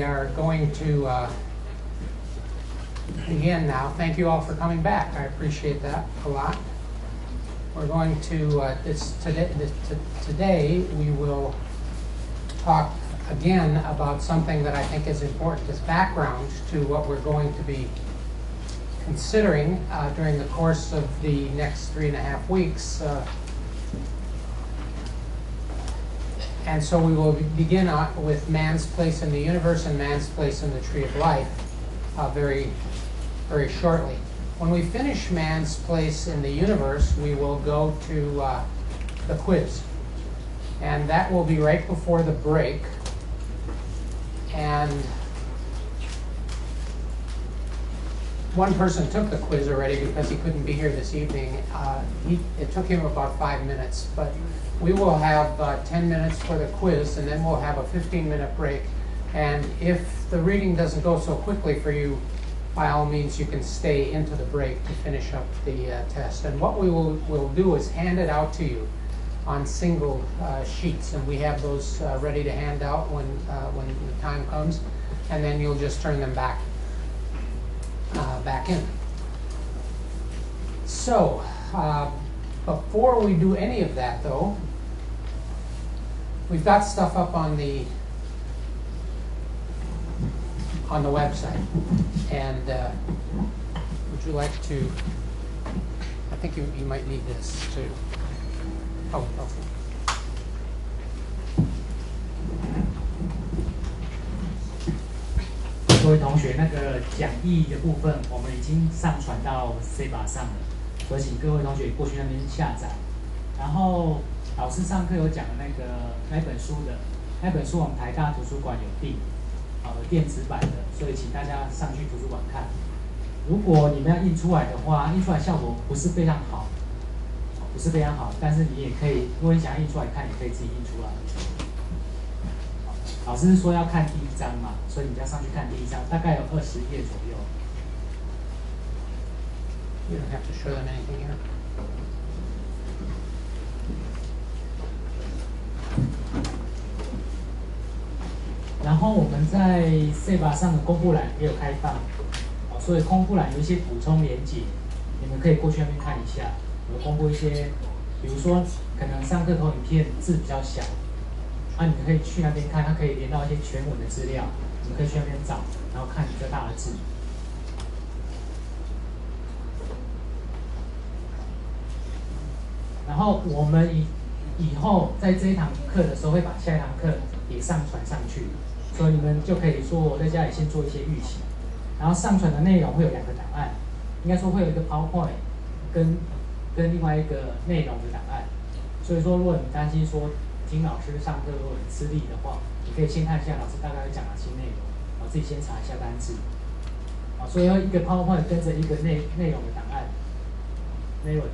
We are going to begin now. Thank you all for coming back. I appreciate that a lot. We're going to, today we will talk again about something that I think is important as background to what we're going to be considering during the course of the next 3.5 weeks. And so we will begin with man's place in the universe and man's place in the tree of life very shortly. When we finish man's place in the universe, we will go to the quiz. And that will be right before the break. And one person took the quiz already because he couldn't be here this evening. It took him about 5 minutes, but we will have 10 minutes for the quiz, and then we'll have a 15-minute break. And if the reading doesn't go so quickly for you, by all means, you can stay into the break to finish up the test. And what we will do is hand it out to you on single sheets, and we have those ready to hand out when the time comes, and then you'll just turn them back in. So, before we do any of that, though, we've got stuff up on the website, and would you like to? I think you might need this too. Oh, okay. 各位同学，那个讲义的部分我们已经上传到 CEBA 上了，所以请各位同学过去那边下载。然后老师上课有讲的那本书我们台大图书馆有订，电子版的，所以请大家上去图书馆看。如果你们要印出来的话，印出来效果不是非常好，但是你也可以，如果你想要印出来看，也可以自己印出来。老师说要看第1章嘛，所以你就要上去看第1章，大概有20页左右。You don't have to show them anything here. 然后我们在 CEBA 上的公布栏也有开放，所以公布栏有一些补充连结，你们可以过去那边看一下。有公布一些，比如说可能上课投影片字比较小，你们可以去那边看，它可以连到一些全文的资料，你们可以去那边找，然后看比较大的字。然后我们以后在这一堂课的时候会把下一堂课也上传上去，所以你们就可以说我在家里先做一些预习，然后上传的内容会有2个档案，应该说会有一个 PowerPoint 跟另外一个内容的档案。所以说，如果你担心说听老师上课如果很吃力的话，你可以先看一下老师大概会讲哪些内容，自己先查一下单字。所以要一个 PowerPoint 跟着一个内容的档案 narrative。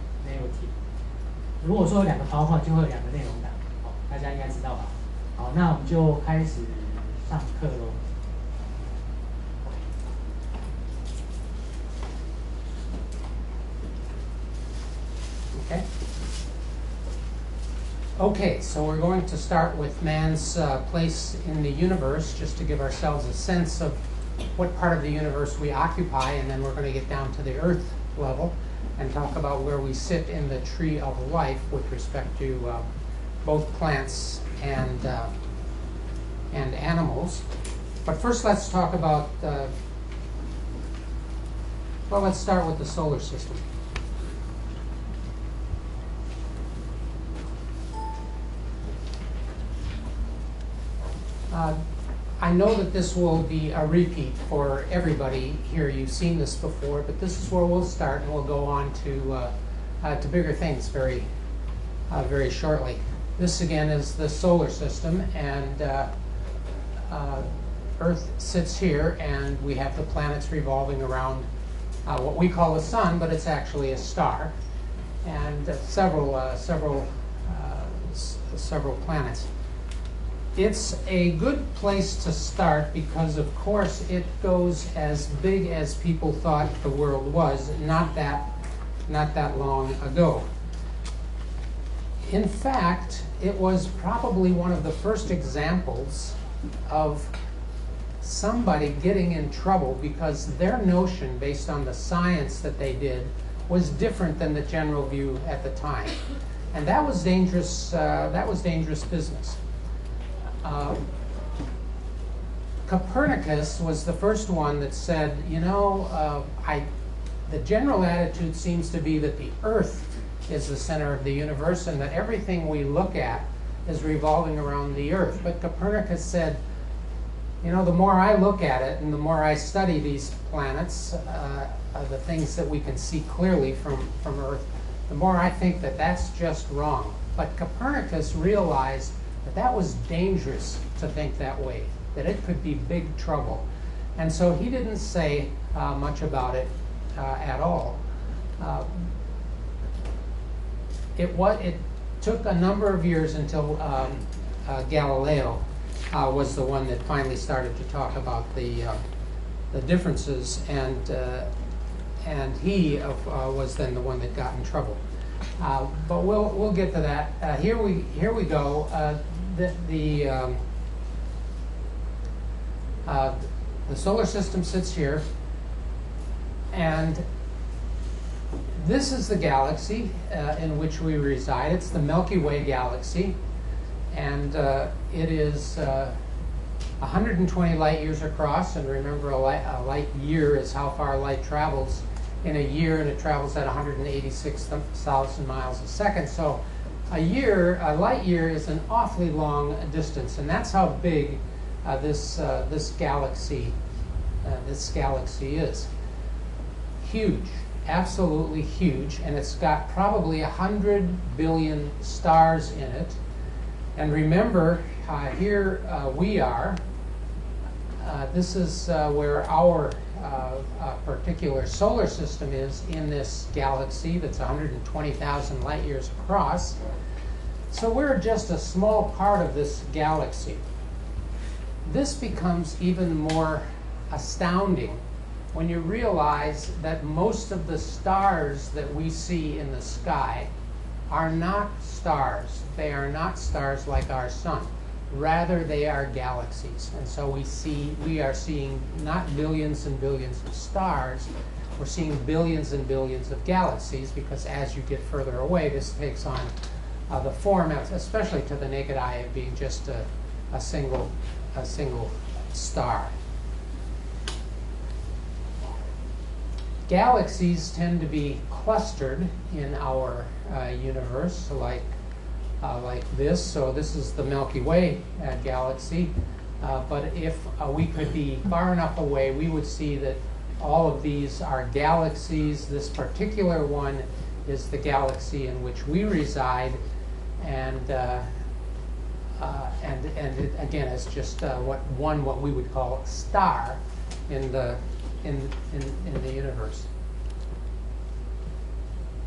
如果说有2个 PowerPoint 就会有2个内容档，大家应该知道吧？好，那我们就开始上课喽。Okay, so we're going to start with man's place in the universe, just to give ourselves a sense of what part of the universe we occupy, and then we're going to get down to the Earth level and talk about where we sit in the tree of life with respect to both plants and animals. But first, let's talk about. Well, let's start with the solar system. I know that this will be a repeat for everybody here. You've seen this before, but this is where we'll start, and we'll go on to bigger things very shortly. This again is the solar system, and Earth sits here, and we have the planets revolving around what we call the sun, but it's actually a star, and several planets. It's a good place to start because, of course, it goes as big as people thought the world was not that long ago. In fact, it was probably one of the first examples of somebody getting in trouble because their notion, based on the science that they did, was different than the general view at the time. And that was dangerous. That was dangerous business. Copernicus was the first one that said, you know, the general attitude seems to be that the Earth is the center of the universe and that everything we look at is revolving around the Earth. But Copernicus said, you know, the more I look at it and the more I study these planets, the things that we can see clearly from Earth, the more I think that that's just wrong. But Copernicus realized that that was dangerous to think that way, that it could be big trouble. And so he didn't say much about it at all. It took a number of years until Galileo was the one that finally started to talk about the differences, and he was then the one that got in trouble. But we'll get to that. Here we go. The solar system sits here, and this is the galaxy in which we reside. It's the Milky Way galaxy, and it is 120 light years across. And remember, a light year is how far light travels in a year, and it travels at 186,000 miles a second. So a light year is an awfully long distance, and that's how big this galaxy is. Huge. Absolutely huge, and it's got probably 100 billion stars in it. And remember, here we are. This is where our particular solar system is in this galaxy that's 120,000 light years across. So we're just a small part of this galaxy. This becomes even more astounding when you realize that most of the stars that we see in the sky are not stars. They are not stars like our sun. Rather, they are galaxies. And so we are seeing not billions and billions of stars, we're seeing billions and billions of galaxies, because as you get further away, this takes on the form, especially to the naked eye, of being just a single star. Galaxies tend to be clustered in our universe, like this. So this is the Milky Way galaxy. But if we could be far enough away, we would see that all of these are galaxies. This particular one is the galaxy in which we reside, and it, again, is just what we would call a star in the universe.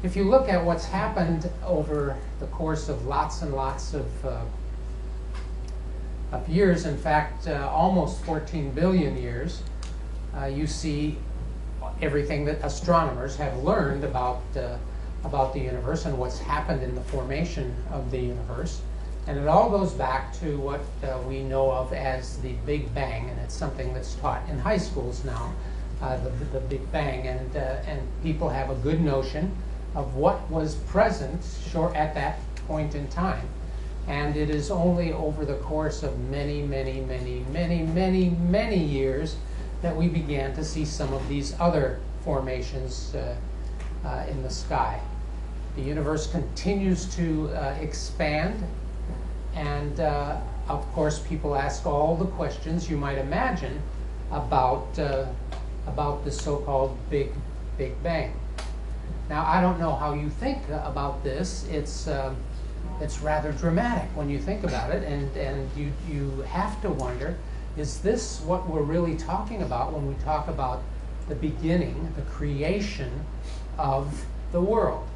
If you look at what's happened over the course of lots and lots of years, in fact, almost 14 billion years, you see everything that astronomers have learned about the universe and what's happened in the formation of the universe. And it all goes back to what we know of as the Big Bang, and it's something that's taught in high schools now. The Big Bang, and people have a good notion of what was present at that point in time. And it is only over the course of many, many, many, many, many, many years that we began to see some of these other formations in the sky. The universe continues to expand, and of course people ask all the questions you might imagine about the so-called Big Bang. Now, I don't know how you think about this. It's rather dramatic when you think about it, and you have to wonder, is this what we're really talking about when we talk about the beginning, the creation of the world?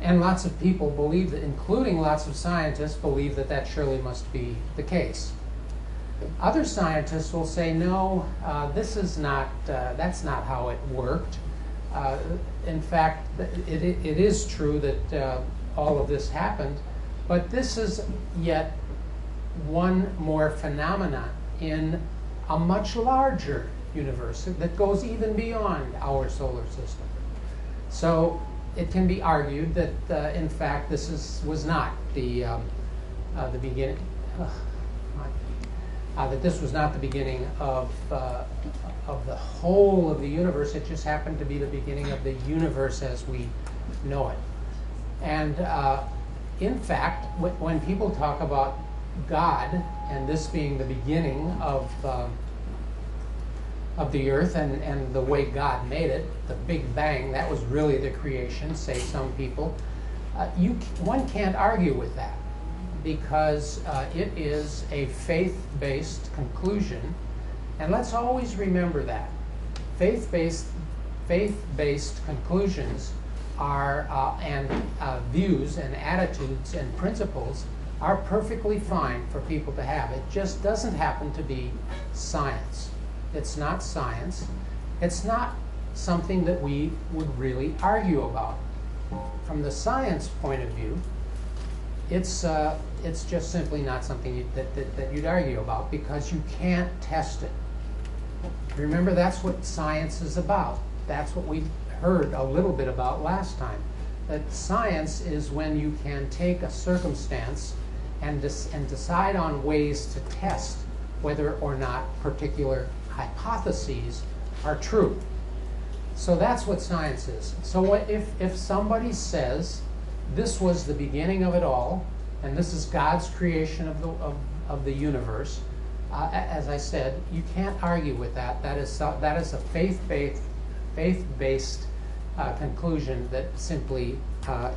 And lots of people believe that, including lots of scientists, believe that that surely must be the case. Other scientists will say, no, this is not, that's not how it worked. In fact, it is true that all of this happened, but this is yet one more phenomenon in a much larger universe that goes even beyond our solar system. So it can be argued that, in fact, this was not the beginning. That this was not the beginning of the whole of the universe. It just happened to be the beginning of the universe as we know it. And in fact, when people talk about God and this being the beginning of the earth and the way God made it, the Big Bang, that was really the creation, say some people, one can't argue with that, because it is a faith-based conclusion. And let's always remember that. Faith-based conclusions are, and views and attitudes and principles are perfectly fine for people to have. It just doesn't happen to be science. It's not science. It's not something that we would really argue about. From the science point of view, it's just simply not something that you'd argue about, because you can't test it. Remember, that's what science is about. That's what we heard a little bit about last time. That science is when you can take a circumstance and decide on ways to test whether or not particular hypotheses are true. So that's what science is. So if somebody says this was the beginning of it all, and this is God's creation of the universe, as I said, you can't argue with that. That is a faith-based conclusion that simply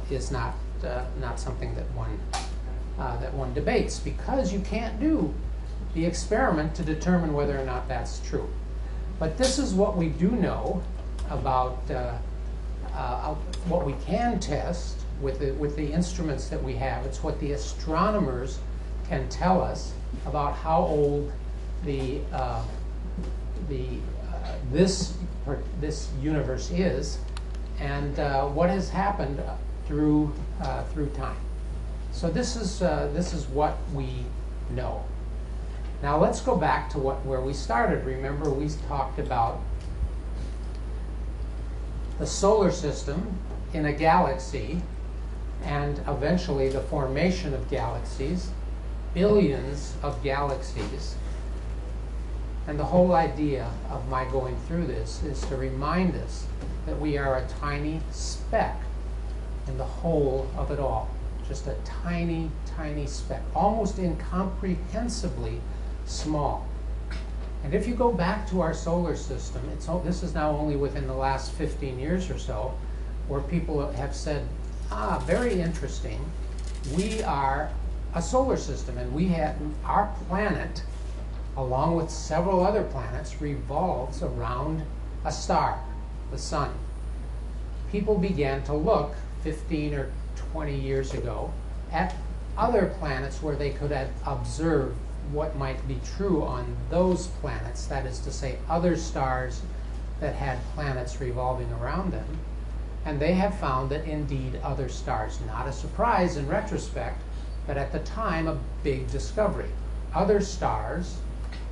is not something that one debates, because you can't do the experiment to determine whether or not that's true. But this is what we do know about what we can test with the instruments that we have. It's what the astronomers can tell us about how old this universe is, and what has happened through time. So this is what we know. Now let's go back to where we started. Remember, we talked about the solar system in a galaxy, and eventually the formation of galaxies, billions of galaxies. And the whole idea of my going through this is to remind us that we are a tiny speck in the whole of it all. Just a tiny, tiny speck, almost incomprehensibly small. And if you go back to our solar system, this is now only within the last 15 years or so, where people have said, very interesting, we are a solar system, and our planet, along with several other planets, revolves around a star, the sun. People began to look 15 or 20 years ago at other planets where they could have observed what might be true on those planets, that is to say, other stars that had planets revolving around them. And they have found that indeed other stars, not a surprise in retrospect, but at the time a big discovery. Other stars,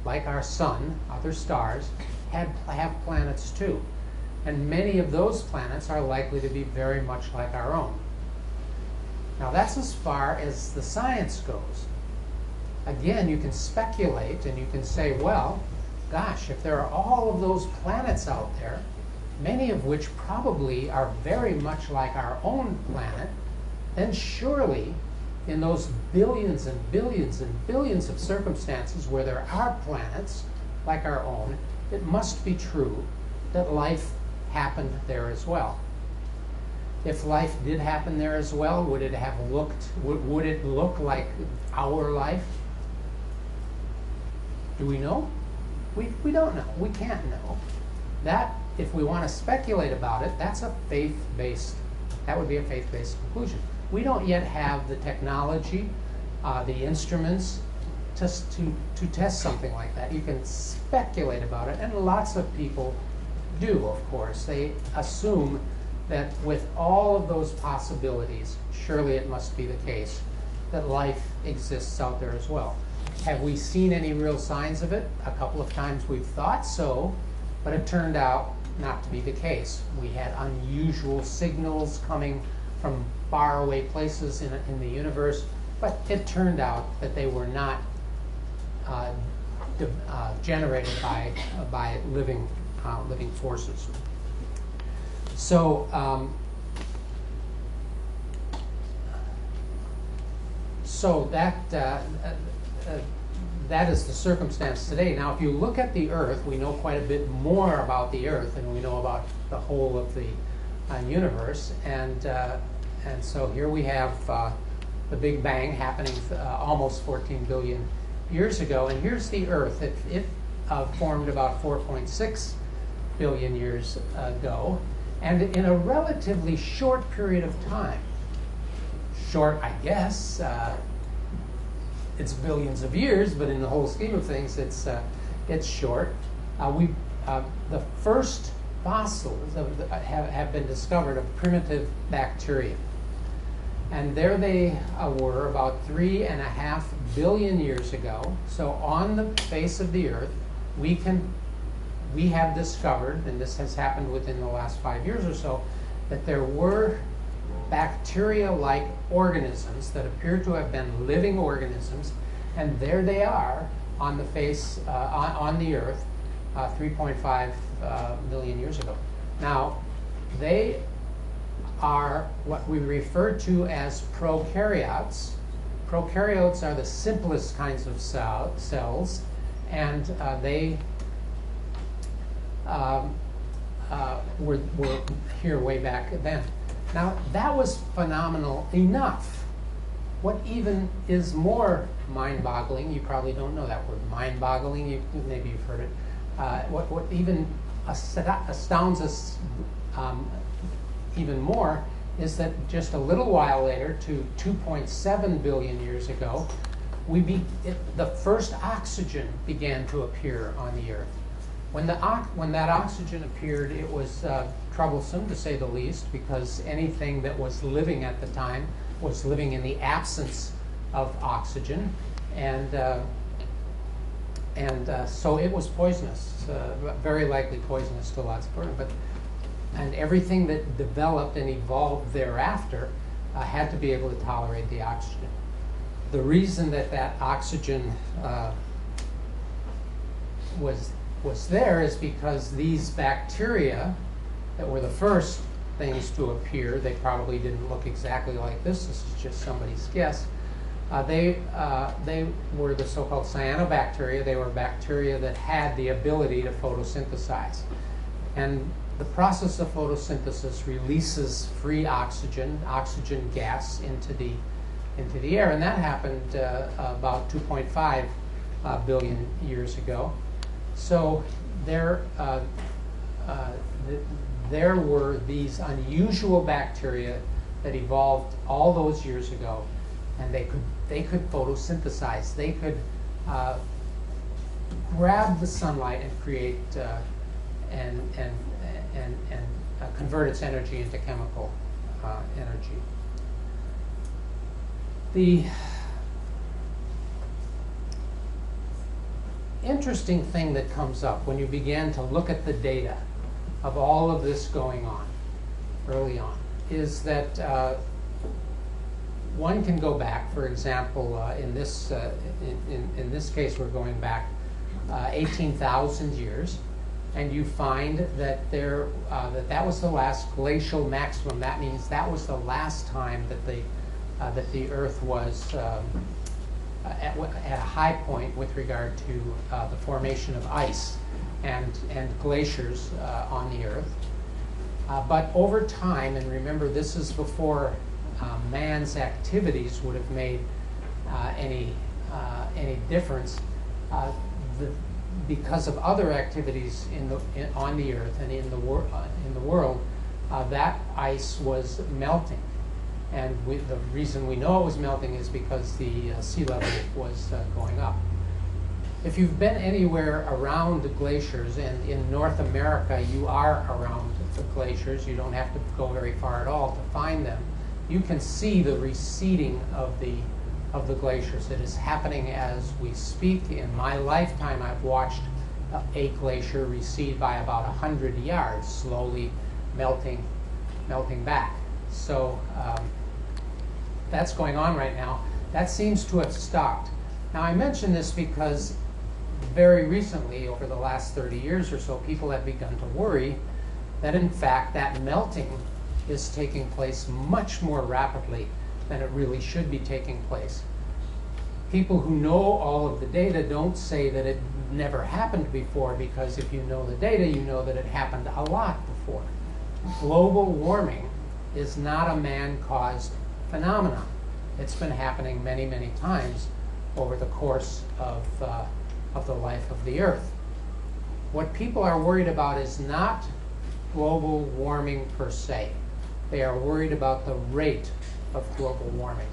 like our sun, other stars, have planets too. And many of those planets are likely to be very much like our own. Now that's as far as the science goes. Again, you can speculate and you can say, well, gosh, if there are all of those planets out there, many of which probably are very much like our own planet, then surely in those billions and billions and billions of circumstances where there are planets like our own, it must be true that life happened there as well. If life did happen there as well, would it look like our life? Do we know? We don't know. We can't know. That, if we want to speculate about it, that would be a faith-based conclusion. We don't yet have the technology, the instruments to test something like that. You can speculate about it, and lots of people do, of course. They assume that with all of those possibilities, surely it must be the case that life exists out there as well. have we seen any real signs of it? A couple of times we've thought so, but it turned out not to be the case. We had unusual signals coming from faraway places in the universe, but it turned out that they were not generated by living forces. So that is the circumstance today. Now, if you look at the Earth, we know quite a bit more about the Earth than we know about the whole of the universe. And so here we have the Big Bang happening almost 14 billion years ago. And here's the Earth. It formed about 4.6 billion years ago. And in a relatively short period of time, short, I guess, it's billions of years, but in the whole scheme of things, it's short. The first fossils have been discovered of primitive bacteria, and there they were about 3.5 billion years ago. So on the face of the Earth, we have discovered, and this has happened within the last 5 years or so, that there were bacteria-like organisms that appear to have been living organisms, and there they are on the face, on the Earth, 3.5 million years ago. Now, they are what we refer to as prokaryotes. Prokaryotes are the simplest kinds of cells, and they were here way back then. Now, that was phenomenal enough. What even is more mind-boggling, you probably don't know that word, mind-boggling, maybe you've heard it. What even astounds us even more is that just a little while later, to 2.7 billion years ago, the first oxygen began to appear on the Earth. When that oxygen appeared, it was troublesome, to say the least, because anything that was living at the time was living in the absence of oxygen, and so it was poisonous, very likely poisonous to lots of birds. And everything that developed and evolved thereafter had to be able to tolerate the oxygen. The reason that oxygen was there is because these bacteria that were the first things to appear, they probably didn't look exactly like this is just somebody's guess, they were the so-called cyanobacteria. They were bacteria that had the ability to photosynthesize. And the process of photosynthesis releases free oxygen gas into the air, and that happened about 2.5 billion years ago. So there were these unusual bacteria that evolved all those years ago, and they could photosynthesize. They could grab the sunlight and create and convert its energy into chemical energy. The interesting thing that comes up when you begin to look at the data of all of this going on early on is that one can go back, for example, in this case we're going back 18,000 years, and you find that that was the last glacial maximum. That means that was the last time that the Earth was at a high point with regard to the formation of ice and glaciers on the Earth. But over time, and remember this is before man's activities would have made any difference, because of other activities on the Earth and in the world, that ice was melting. And the reason we know it was melting is because the sea level was going up. If you've been anywhere around the glaciers, and in North America you are around the glaciers, you don't have to go very far at all to find them, you can see the receding of the of the glaciers. It is happening as we speak. In my lifetime, I've watched a glacier recede by about 100 yards, slowly melting back. So that's going on right now. That seems to have stopped. Now, I mention this because very recently, over the last 30 years or so, people have begun to worry that, in fact, that melting is taking place much more rapidly than it really should be taking place. People who know all of the data don't say that it never happened before, because if you know the data, you know that it happened a lot before. Global warming is not a man-caused phenomenon. It's been happening many, many times over the course of the life of the Earth. What people are worried about is not global warming per se. They are worried about the rate of global warming.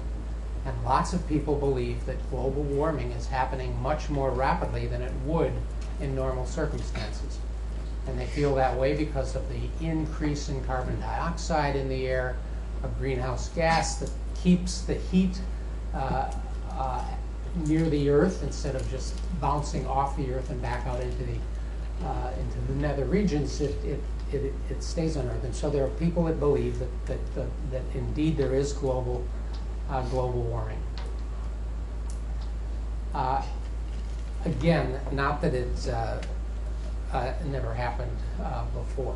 And lots of people believe that global warming is happening much more rapidly than it would in normal circumstances. And they feel that way because of the increase in carbon dioxide in the air, a greenhouse gas that keeps the heat near the Earth instead of just bouncing off the Earth and back out into the nether regions. It stays on Earth. And so there are people that believe that indeed there is global warming. Again, not that it's never happened before.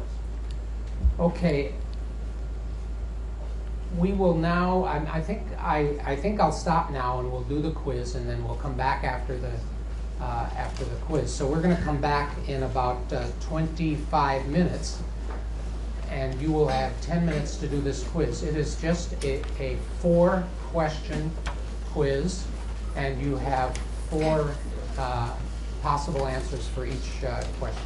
Okay, we will now. I think I'll stop now, and we'll do the quiz, and then we'll come back after the quiz. So we're going to come back in about 25 minutes. And you will have 10 minutes to do this quiz. It is just a 4-question quiz, and you have 4 possible answers for each question.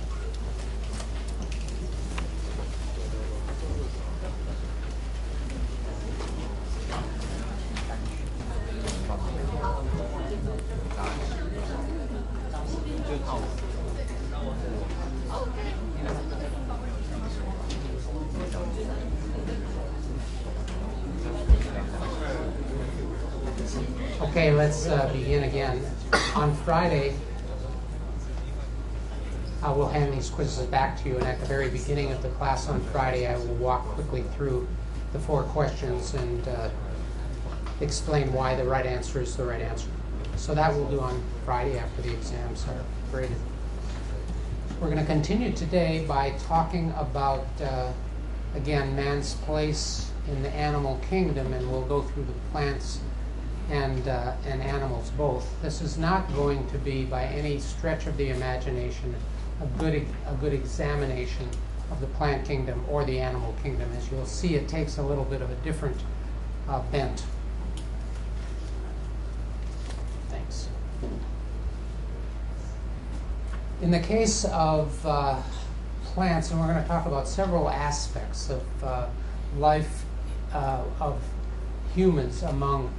Okay, let's begin again. On Friday, I will hand these quizzes back to you, and at the very beginning of the class on Friday, I will walk quickly through the 4 questions and explain why the right answer is the right answer. So that we'll do on Friday after the exams are graded. We're going to continue today by talking about, again, man's place in the animal kingdom, and we'll go through the plants and animals both. This is not going to be, by any stretch of the imagination, a good examination of the plant kingdom or the animal kingdom. As you'll see, it takes a little bit of a different bent. Thanks. In the case of plants, and we're going to talk about several aspects of life of humans among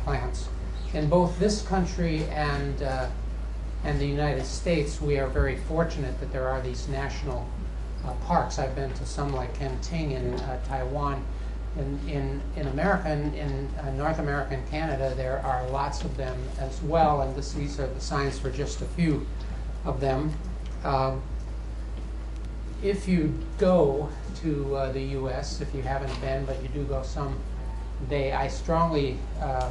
plants. In both this country and the United States, we are very fortunate that there are these national parks. I've been to some like Kenting in Taiwan. In America, in North America and Canada, there are lots of them as well, and these are the signs for just a few of them. If you go to the U.S., if you haven't been, but you do go someday, I strongly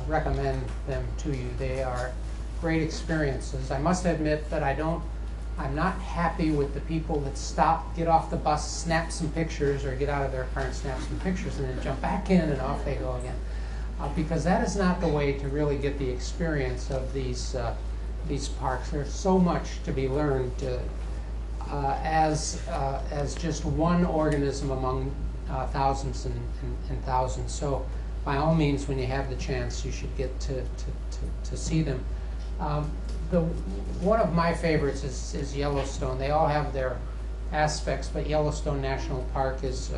recommend them to you. They are great experiences. I must admit that I'm not happy with the people that stop, get off the bus, snap some pictures, or get out of their car and snap some pictures, and then jump back in and off they go again. Because that is not the way to really get the experience of these parks. There's so much to be learned as just one organism among thousands and thousands. So by all means, when you have the chance, you should get to see them. One of my favorites is Yellowstone. They all have their aspects, but Yellowstone National Park is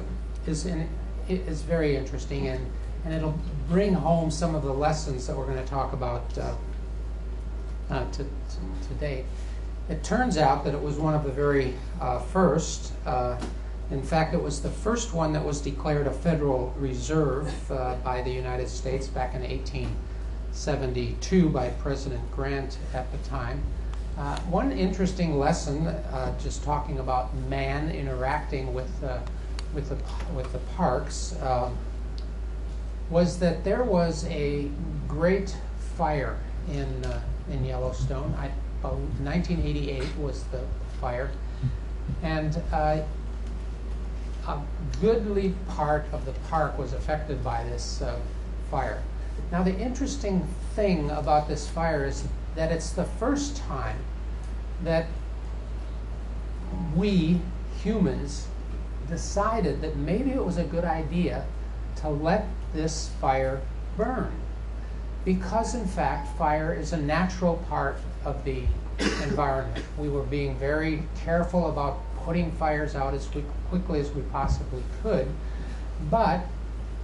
very interesting, and it'll bring home some of the lessons that we're going to talk about today. It turns out that it was one of the very first. In fact, it was the first one that was declared a federal reserve by the United States back in 1972 by President Grant at the time. One interesting lesson, just talking about man interacting with the parks, was that there was a great fire in Yellowstone. 1988 was the fire, and a goodly part of the park was affected by this fire. Now, the interesting thing about this fire is that it's the first time that we humans decided that maybe it was a good idea to let this fire burn, because in fact fire is a natural part of the environment. We were being very careful about putting fires out as quickly as we possibly could, but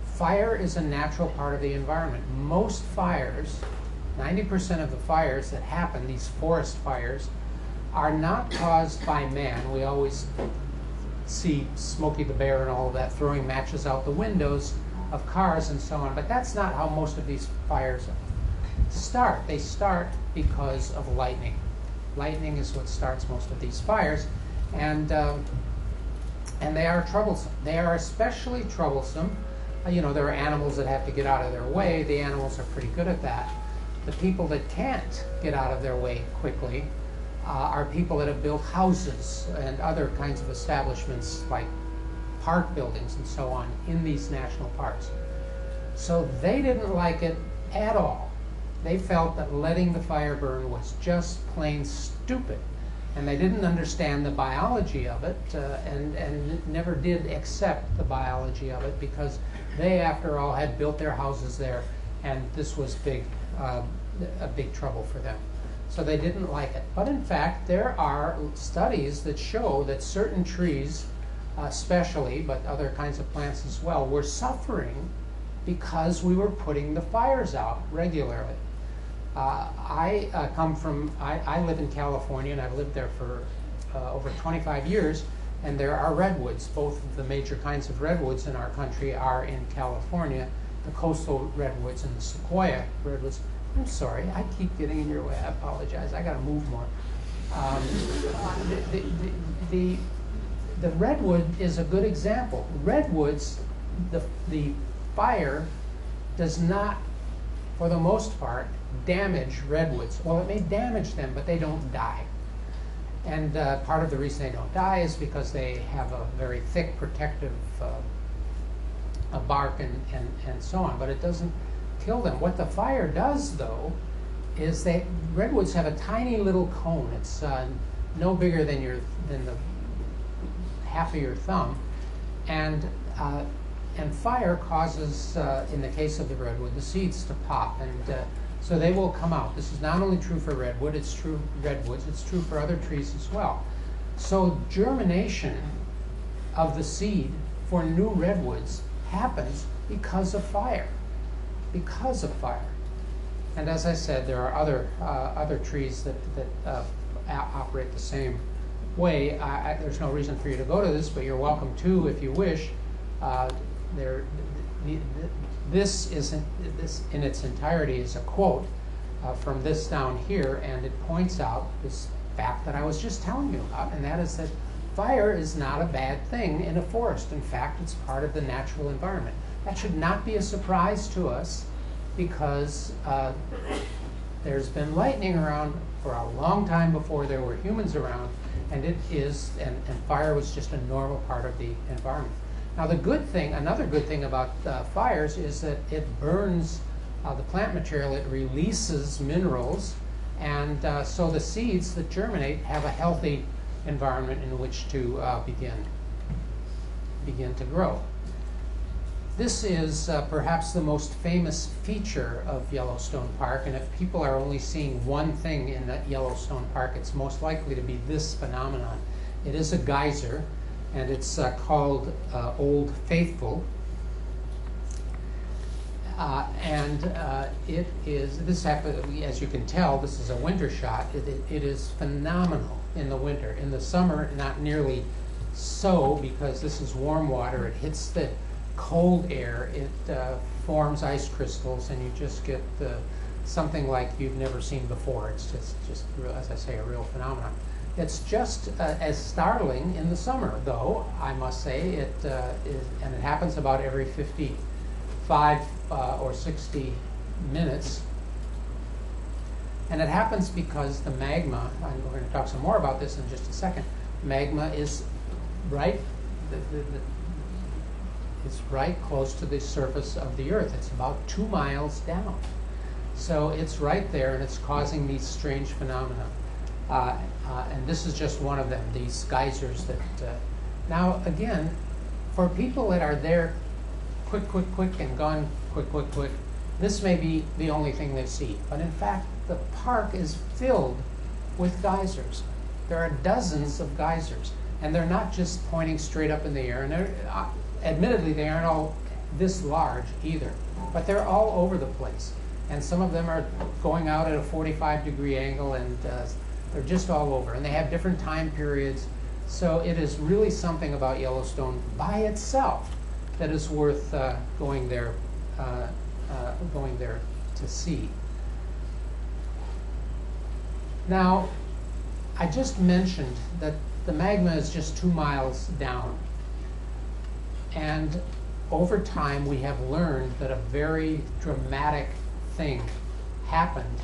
fire is a natural part of the environment. Most fires, 90% of the fires that happen, these forest fires, are not caused by man. We always see Smokey the Bear and all of that throwing matches out the windows of cars and so on, but that's not how most of these fires start. They start because of lightning. Lightning is what starts most of these fires, and they are troublesome. They are especially troublesome. You know, there are animals that have to get out of their way. The animals are pretty good at that. The people that can't get out of their way quickly are people that have built houses and other kinds of establishments like park buildings and so on in these national parks. So they didn't like it at all. They felt that letting the fire burn was just plain stupid, and they didn't understand the biology of it, and never did accept the biology of it, because they, after all, had built their houses there, and this was a big trouble for them. So they didn't like it. But in fact, there are studies that show that certain trees, especially, but other kinds of plants as well, were suffering because we were putting the fires out regularly. I live in California, and I've lived there for over 25 years, and there are redwoods. Both of the major kinds of redwoods in our country are in California, the coastal redwoods and the sequoia redwoods. I'm sorry, I keep getting in your way. I apologize. I got to move more. The redwood is a good example. Redwoods, the fire does not, for the most part, damage redwoods. Well, it may damage them, but they don't die. And part of the reason they don't die is because they have a very thick protective bark and so on, but it doesn't kill them. What the fire does, though, is redwoods have a tiny little cone. It's no bigger than the half of your thumb, and fire causes, in the case of the redwood, the seeds to pop, and so they will come out. This is not only true for redwood, it's true for redwoods, it's true for other trees as well. So germination of the seed for new redwoods happens because of fire. Because of fire. And as I said, there are other trees that operate the same way. There's no reason for you to go to this, but you're welcome to if you wish. This in its entirety is a quote from this down here, and it points out this fact that I was just telling you about, and that is that fire is not a bad thing in a forest. In fact, it's part of the natural environment. That should not be a surprise to us, because there's been lightning around for a long time before there were humans around, and fire was just a normal part of the environment. Now, another good thing about fires is that it burns the plant material. It releases minerals, and so the seeds that germinate have a healthy environment in which to begin to grow. This is perhaps the most famous feature of Yellowstone Park, and if people are only seeing one thing in that Yellowstone Park, it's most likely to be this phenomenon. It is a geyser, and it's called Old Faithful. It is, as you can tell, this is a winter shot. It is phenomenal in the winter. In the summer, not nearly so, because this is warm water. It hits the cold air. It forms ice crystals, and you just get the something like you've never seen before. It's just real, as I say, a real phenomenon. It's just as startling in the summer, though, I must say. It is, and it happens about every 55 or 60 minutes. And it happens because the magma, and we're going to talk some more about this in just a second, magma is right, it's right close to the surface of the Earth. It's about 2 miles down. So it's right there, and it's causing these strange phenomena. And this is just one of them, these geysers that... now, again, for people that are there quick, and gone quick, this may be the only thing they see. But in fact, the park is filled with geysers. There are dozens of geysers. And they're not just pointing straight up in the air. And admittedly, they aren't all this large either. But they're all over the place. And some of them are going out at a 45-degree angle, and they're just all over. And they have different time periods. So it is really something about Yellowstone by itself that is worth going there to see. Now, I just mentioned that the magma is just 2 miles down. And over time, we have learned that a very dramatic thing happened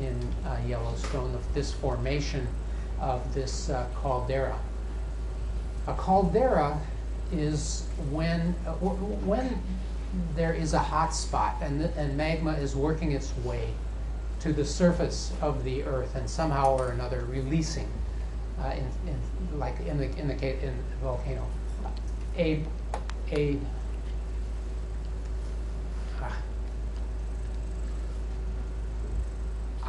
in Yellowstone, this formation of this caldera. A caldera is when there is a hot spot and magma is working its way to the surface of the Earth and somehow or another releasing, like in the volcano, a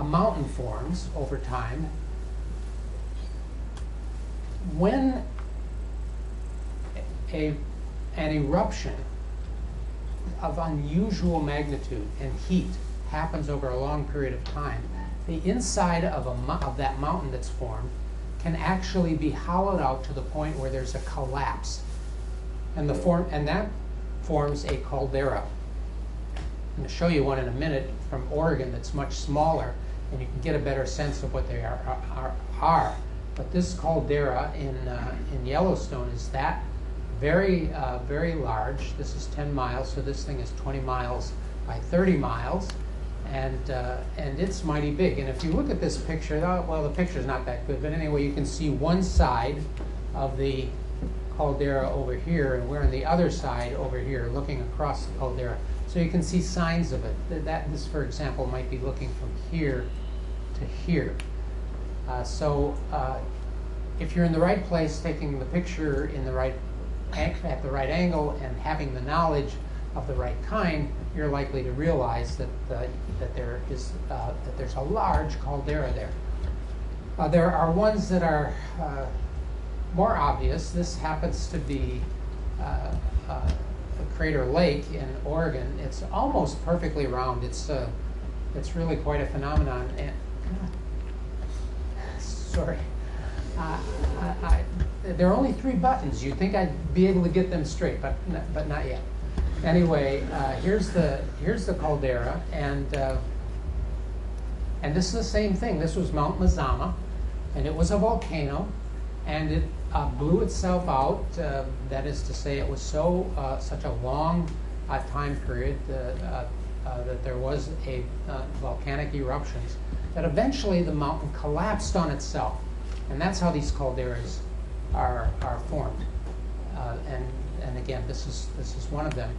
mountain forms over time. When an eruption of unusual magnitude and heat happens over a long period of time, the inside of that mountain that's formed can actually be hollowed out to the point where there's a collapse, and that forms a caldera. I'm going to show you one in a minute from Oregon that's much smaller, and you can get a better sense of what they are. But this caldera in Yellowstone is that very large. This is 10 miles, so this thing is 20 miles by 30 miles, and it's mighty big. And if you look at this picture, well, the picture's not that good, but anyway, you can see one side of the caldera over here, and we're on the other side over here, looking across the caldera. So you can see signs of it. This, for example, might be looking from here to here. If you're in the right place, taking the picture in the at the right angle, and having the knowledge of the right kind, you're likely to realize that there's a large caldera there. There are ones that are more obvious. This happens to be Crater Lake in Oregon. It's almost perfectly round. It's really quite a phenomenon. And sorry, there are only 3 buttons. You'd think I'd be able to get them straight, but not yet. Anyway, here's the caldera, and this is the same thing. This was Mount Mazama, and it was a volcano, and it blew itself out. That is to say, it was such a long time period that there was a volcanic eruptions that eventually the mountain collapsed on itself, and that's how these calderas are formed. And again, this is one of them.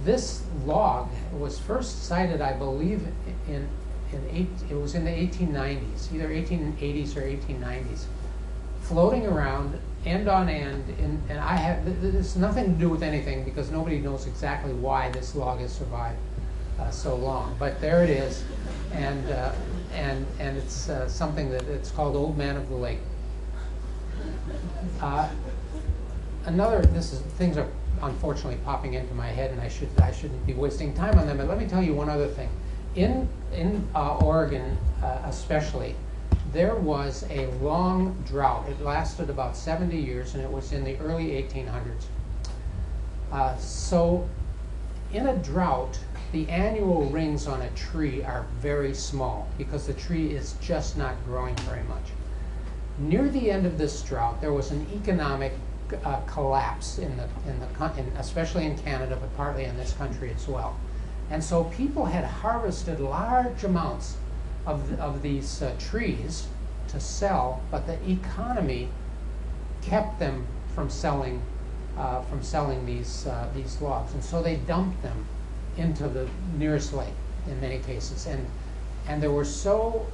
This log was first sighted, I believe, it was in the 1890s, either 1880s or 1890s, floating around end on end. And I have this nothing to do with anything, because nobody knows exactly why this log has survived so long. But there it is, and it's something that it's called Old Man of the Lake. Things are unfortunately popping into my head, and I shouldn't be wasting time on them. But let me tell you one other thing. In Oregon, especially, there was a long drought. It lasted about 70 years, and it was in the early 1800s. So, in a drought, the annual rings on a tree are very small because the tree is just not growing very much. Near the end of this drought, there was an economic collapse especially in Canada, but partly in this country as well. And so people had harvested large amounts of these trees to sell, but the economy kept them from selling these logs, and so they dumped them into the nearest lake in many cases, and they were so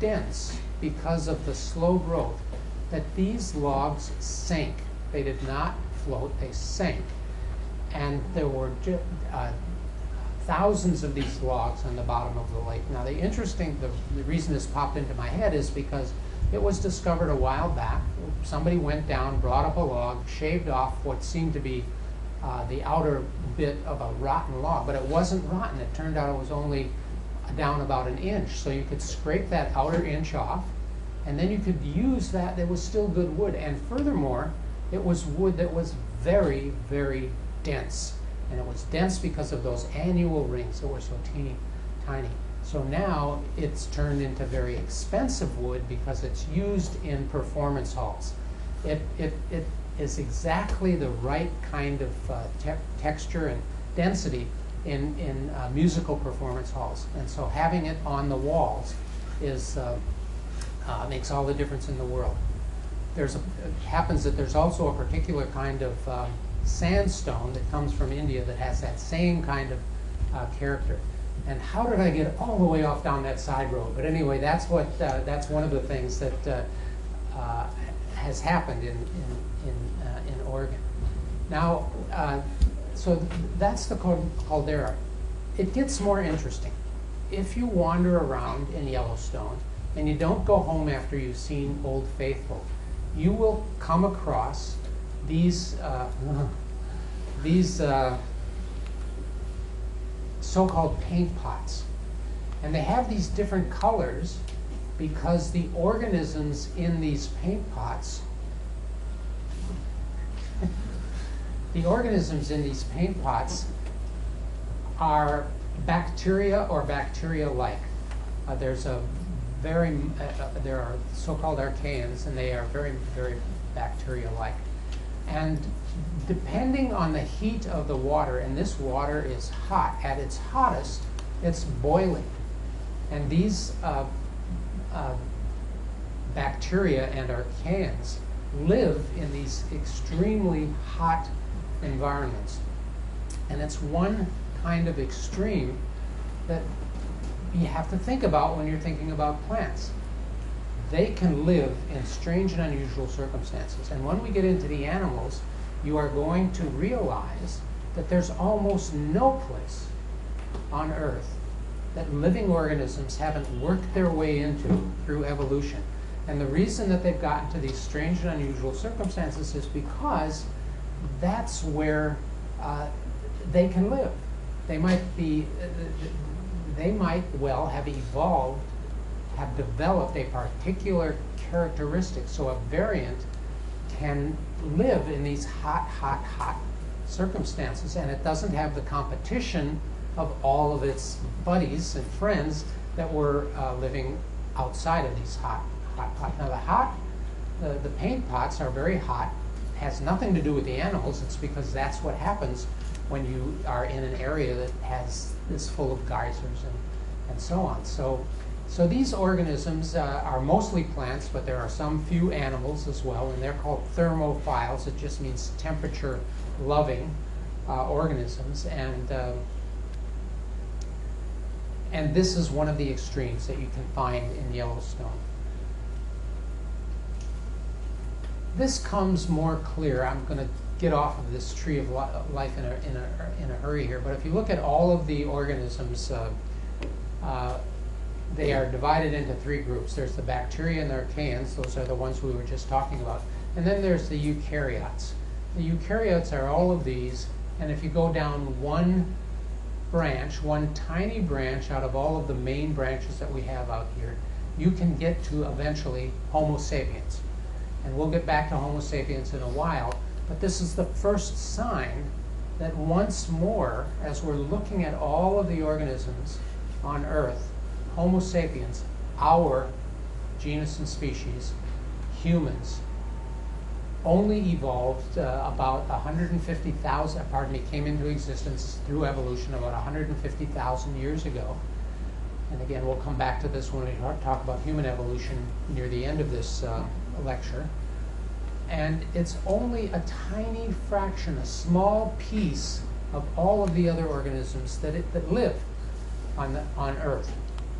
dense because of the slow growth that these logs sank. They did not float; they sank, and there were thousands of these logs on the bottom of the lake. Now, the reason this popped into my head is because it was discovered a while back. Somebody went down, brought up a log, shaved off what seemed to be the outer bit of a rotten log, but it wasn't rotten. It turned out it was only down about an inch. So you could scrape that outer inch off, and then you could use that. It was still good wood. And furthermore, it was wood that was very, very dense. And it was dense because of those annual rings that were so tiny. So now it's turned into very expensive wood because it's used in performance halls. It is exactly the right kind of texture and density in musical performance halls. And so having it on the walls makes all the difference in the world. It happens that there's also a particular kind of sandstone that comes from India that has that same kind of character. And how did I get all the way off down that side road? But anyway, that's one of the things that has happened in Oregon. Now, so that's the caldera. It gets more interesting. If you wander around in Yellowstone and you don't go home after you've seen Old Faithful, you will come across these so-called paint pots. And they have these different colors because the organisms in these paint pots are bacteria or bacteria-like. There are so-called archaeans, and they are very, very bacteria-like. And depending on the heat of the water, and this water is hot, at its hottest, it's boiling. And these bacteria and archaeans live in these extremely hot environments. And it's one kind of extreme that you have to think about when you're thinking about plants. They can live in strange and unusual circumstances. And when we get into the animals, you are going to realize that there's almost no place on Earth that living organisms haven't worked their way into through evolution. And the reason that they've gotten to these strange and unusual circumstances is because that's where they can live. They might well have evolved, have developed a particular characteristic. So a variant can live in these hot circumstances, and it doesn't have the competition of all of its buddies and friends that were living outside of these hot. Now the paint pots are very hot. It has nothing to do with the animals. It's because that's what happens when you are in an area that is full of geysers and so on. So these organisms are mostly plants, but there are some few animals as well, and they're called thermophiles. It just means temperature-loving organisms, and this is one of the extremes that you can find in Yellowstone. This comes more clear. I'm going to get off of this tree of life in a hurry here, but if you look at all of the organisms, they are divided into three groups. There's the bacteria and the archaeans. Those are the ones we were just talking about. And then there's the eukaryotes. The eukaryotes are all of these, and if you go down one branch, one tiny branch out of all of the main branches that we have out here, you can get to eventually Homo sapiens. And we'll get back to Homo sapiens in a while, but this is the first sign that once more, as we're looking at all of the organisms on Earth, Homo sapiens, our genus and species, humans, only evolved about 150,000, came into existence through evolution about 150,000 years ago. And again, we'll come back to this when we talk about human evolution near the end of this lecture. And it's only a tiny fraction, a small piece of all of the other organisms that live on Earth.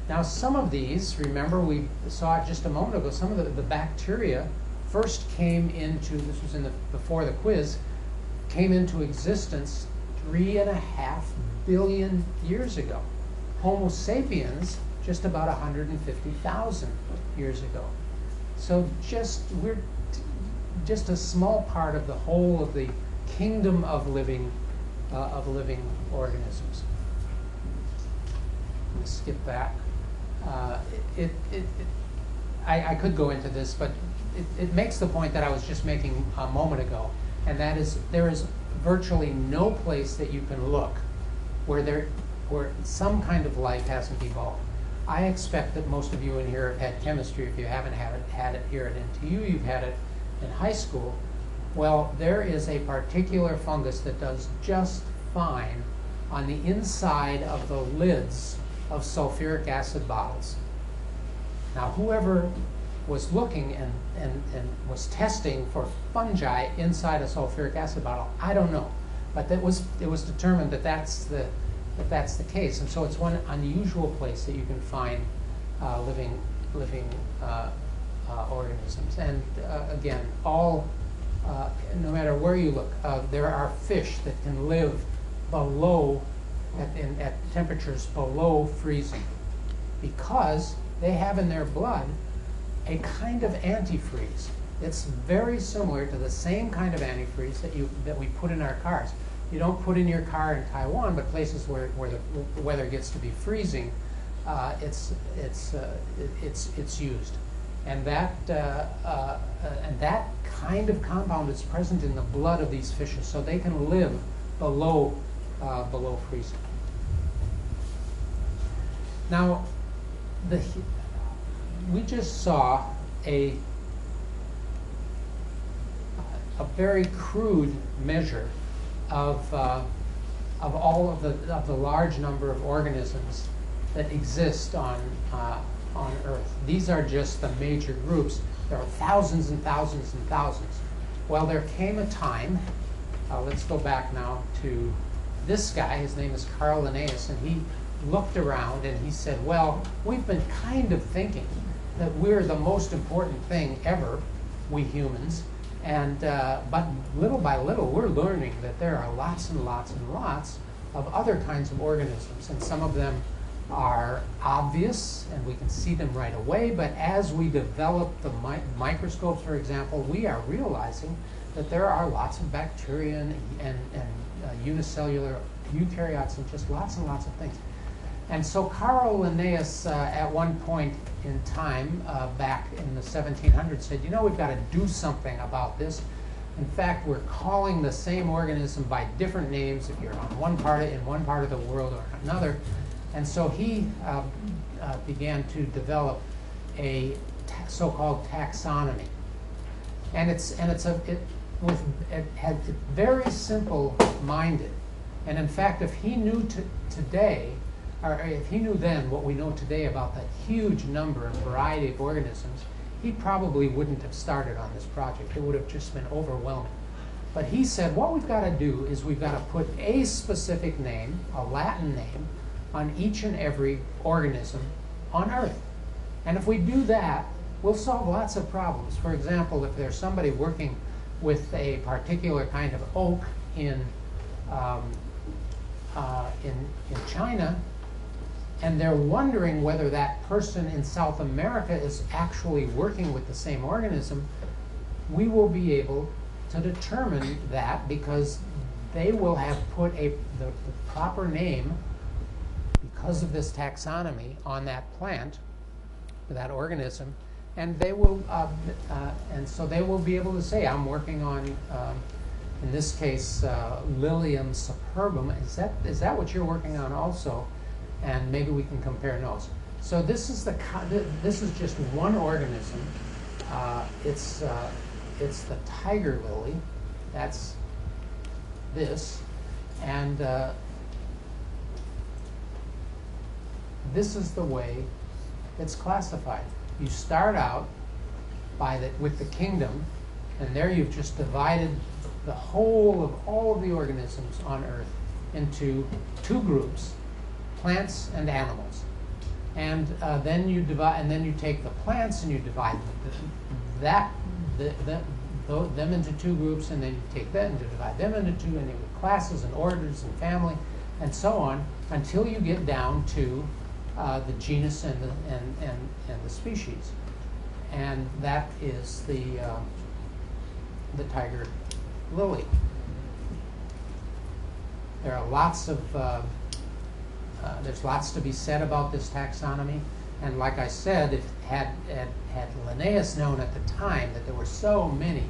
Now, some of these, remember we saw it just a moment ago, some of the bacteria first came into, this was before the quiz, came into existence 3.5 billion years ago. Homo sapiens, just about 150,000 years ago. So we're just a small part of the whole of the kingdom of living organisms. I'm going to skip that. I could go into this, but it makes the point that I was just making a moment ago, and that is there is virtually no place that you can look where some kind of life hasn't evolved. I expect that most of you in here have had chemistry. If you haven't had it here at NTU, you've had it in high school. Well, there is a particular fungus that does just fine on the inside of the lids of sulfuric acid bottles. Now, whoever was looking and was testing for fungi inside a sulfuric acid bottle, I don't know, but it was determined that that's the case, and so it's one unusual place that you can find living organisms. And again, no matter where you look, there are fish that can live below at temperatures below freezing, because they have in their blood a kind of antifreeze. It's very similar to the same kind of antifreeze that we put in our cars. You don't put in your car in Taiwan, but places where the weather gets to be freezing, it's used. And that kind of compound is present in the blood of these fishes, so they can live below freezing. Now, we just saw a very crude measure of all of the large number of organisms that exist on Earth. These are just the major groups. There are thousands and thousands and thousands. Well, there came a time, let's go back now to this guy. His name is Carl Linnaeus, and he looked around and he said, well, we've been kind of thinking that we're the most important thing ever, we humans, and but little by little we're learning that there are lots and lots and lots of other kinds of organisms, and some of them are obvious and we can see them right away, but as we develop the microscopes, for example, we are realizing that there are lots of bacteria and unicellular eukaryotes and just lots and lots of things. And so Carl Linnaeus, at one point in time, back in the 1700s, said, you know, we've got to do something about this. In fact, we're calling the same organism by different names if you're on in one part of the world or another. And so he began to develop a so-called taxonomy. And it's very simple-minded. And in fact, if he knew today, or if he knew then what we know today about that huge number and variety of organisms, he probably wouldn't have started on this project. It would have just been overwhelming. But he said, what we've got to do is we've got to put a specific name, a Latin name, on each and every organism on Earth. And if we do that, we'll solve lots of problems. For example, if there's somebody working with a particular kind of oak in China, and they're wondering whether that person in South America is actually working with the same organism, we will be able to determine that because they will have put the proper name because of this taxonomy on that plant, that organism, and they will, and so they will be able to say, I'm working on In this case, Lilium superbum. Is that what you're working on also? And maybe we can compare notes. So this is just one organism. It's the tiger lily. That's this, and this is the way it's classified. You start out with the kingdom, and there you've just divided the whole of all of the organisms on Earth into two groups, plants and animals. And then you divide, and then you take the plants and you divide them into two groups, and then you take that and you divide them into two, and you have classes and orders and family, and so on, until you get down to the genus and the species, and that is the tiger lily. There are lots of there's lots to be said about this taxonomy, and like I said, if had Linnaeus known at the time that there were so many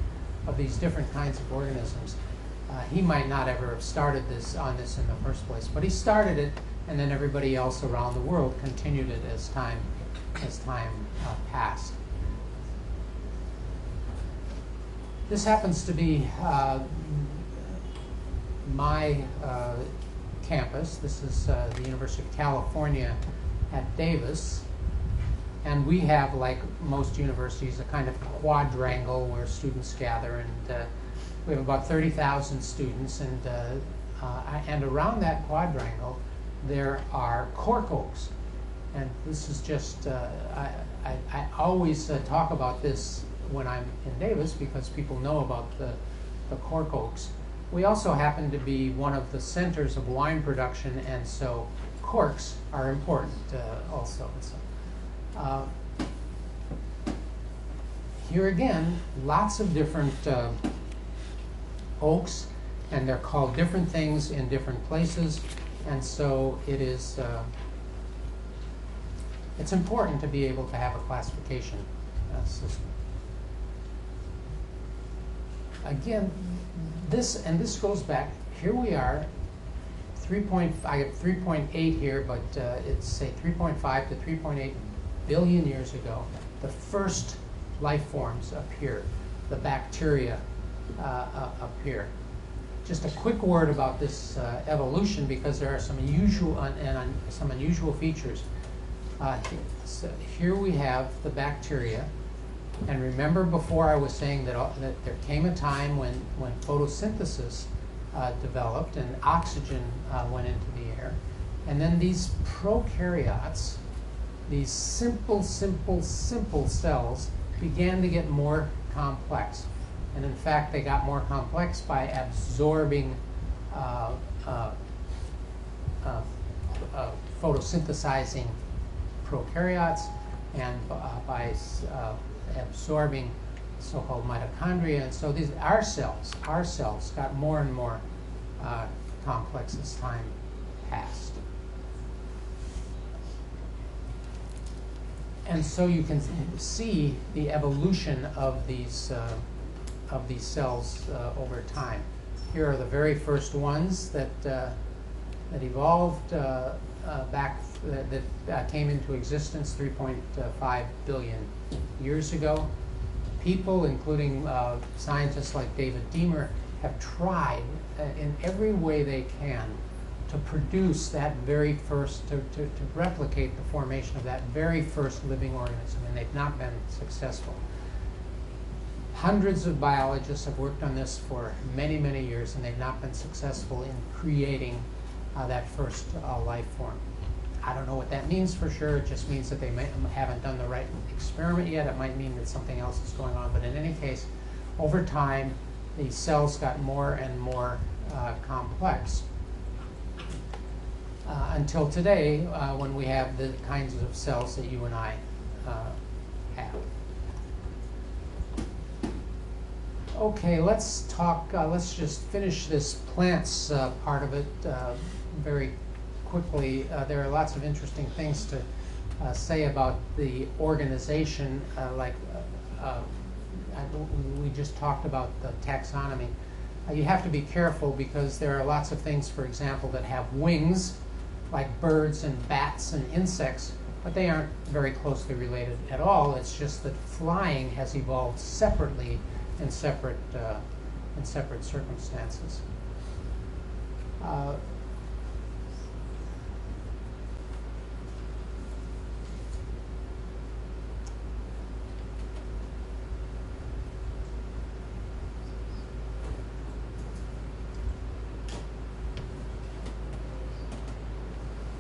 of these different kinds of organisms, he might not ever have started on this in the first place. But he started it, and then everybody else around the world continued it as time passed. This happens to be my campus. This is the University of California at Davis. And we have, like most universities, a kind of quadrangle where students gather, and we have about 30,000 students, and around that quadrangle there are cork oaks. And this is just, I always talk about this when I'm in Davis because people know about the cork oaks. We also happen to be one of the centers of wine production, and so corks are important also. So, here again, lots of different oaks, and they're called different things in different places, and so it is it's important to be able to have a classification system. Again, this goes back. Here we are. I have 3.8 here, but it's say 3.5 to 3.8 billion years ago. The first life forms appear. The bacteria appear. Just a quick word about this evolution, because there are some unusual features. So here we have the bacteria, and remember before I was saying that there came a time when photosynthesis developed and oxygen went into the air, and then these prokaryotes, these simple cells, began to get more complex. And in fact, they got more complex by absorbing photosynthesizing prokaryotes, and by absorbing so-called mitochondria. And so our cells got more and more complex as time passed. And so you can see the evolution of these cells over time. Here are the very first ones that evolved that came into existence 3.5 billion years ago. People, including scientists like David Deamer, have tried in every way they can to produce that very first, to replicate the formation of that very first living organism, and they've not been successful. Hundreds of biologists have worked on this for many, many years, and they've not been successful in creating that first life form. I don't know what that means for sure. It just means that they haven't done the right experiment yet. It might mean that something else is going on. But in any case, over time, these cells got more and more complex until today, when we have the kinds of cells that you and I have. Okay, let's talk. Let's just finish this plants part of it very quickly. There are lots of interesting things to say about the organization. We just talked about the taxonomy. You have to be careful because there are lots of things, for example, that have wings, like birds and bats and insects, but they aren't very closely related at all. It's just that flying has evolved separately in separate circumstances.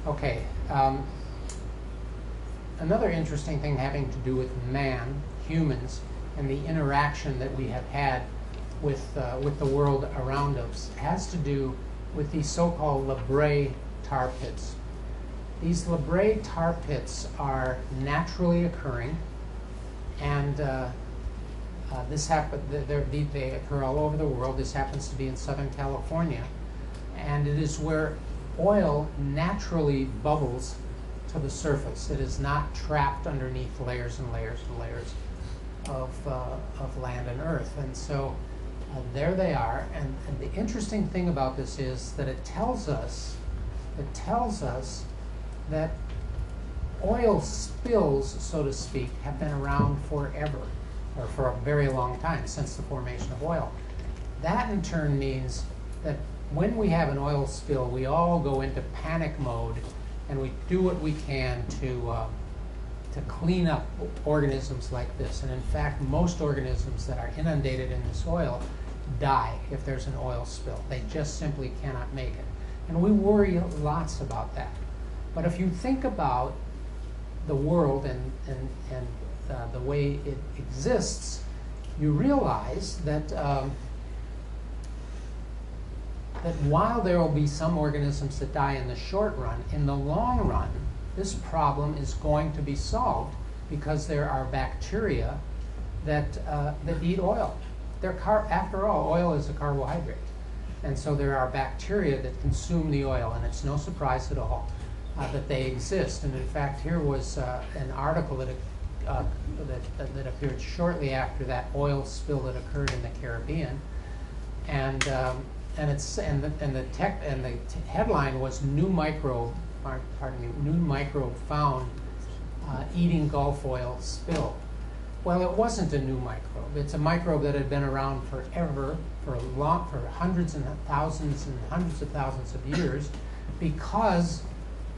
Okay. Another interesting thing having to do with man, humans, and the interaction that we have had with the world around us has to do with these so-called La Brea tar pits. These La Brea tar pits are naturally occurring, and they occur all over the world. This happens to be in Southern California, and it is where oil naturally bubbles to the surface. It is not trapped underneath layers and layers and layers of land and earth. And so there they are. And the interesting thing about this is that it tells us that oil spills, so to speak, have been around forever, or for a very long time, since the formation of oil. That in turn means that when we have an oil spill, we all go into panic mode, and we do what we can to clean up organisms like this. And in fact, most organisms that are inundated in this oil die if there's an oil spill. They just simply cannot make it. And we worry lots about that. But if you think about the world and the way it exists, you realize that that while there will be some organisms that die in the short run, in the long run, this problem is going to be solved because there are bacteria that eat oil. After all, oil is a carbohydrate. And so there are bacteria that consume the oil, and it's no surprise at all that they exist. And in fact, here was an article that appeared shortly after that oil spill that occurred in the Caribbean, and the headline was new microbe found eating Gulf oil spill. Well, it wasn't a new microbe. It's a microbe that had been around forever, for hundreds and thousands and hundreds of thousands of years, because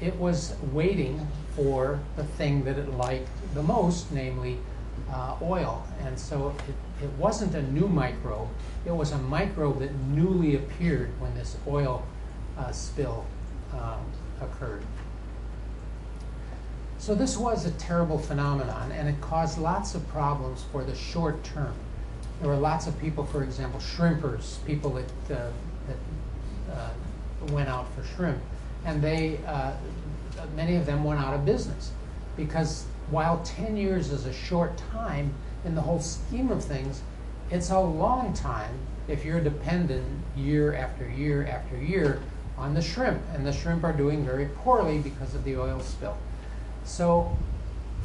it was waiting for the thing that it liked the most, namely oil. And so it wasn't a new microbe. It was a microbe that newly appeared when this oil spill occurred. So this was a terrible phenomenon, and it caused lots of problems for the short term. There were lots of people, for example, shrimpers, people that went out for shrimp, and many of them went out of business, because while 10 years is a short time in the whole scheme of things, it's a long time if you're dependent year after year after year on the shrimp, and the shrimp are doing very poorly because of the oil spill. So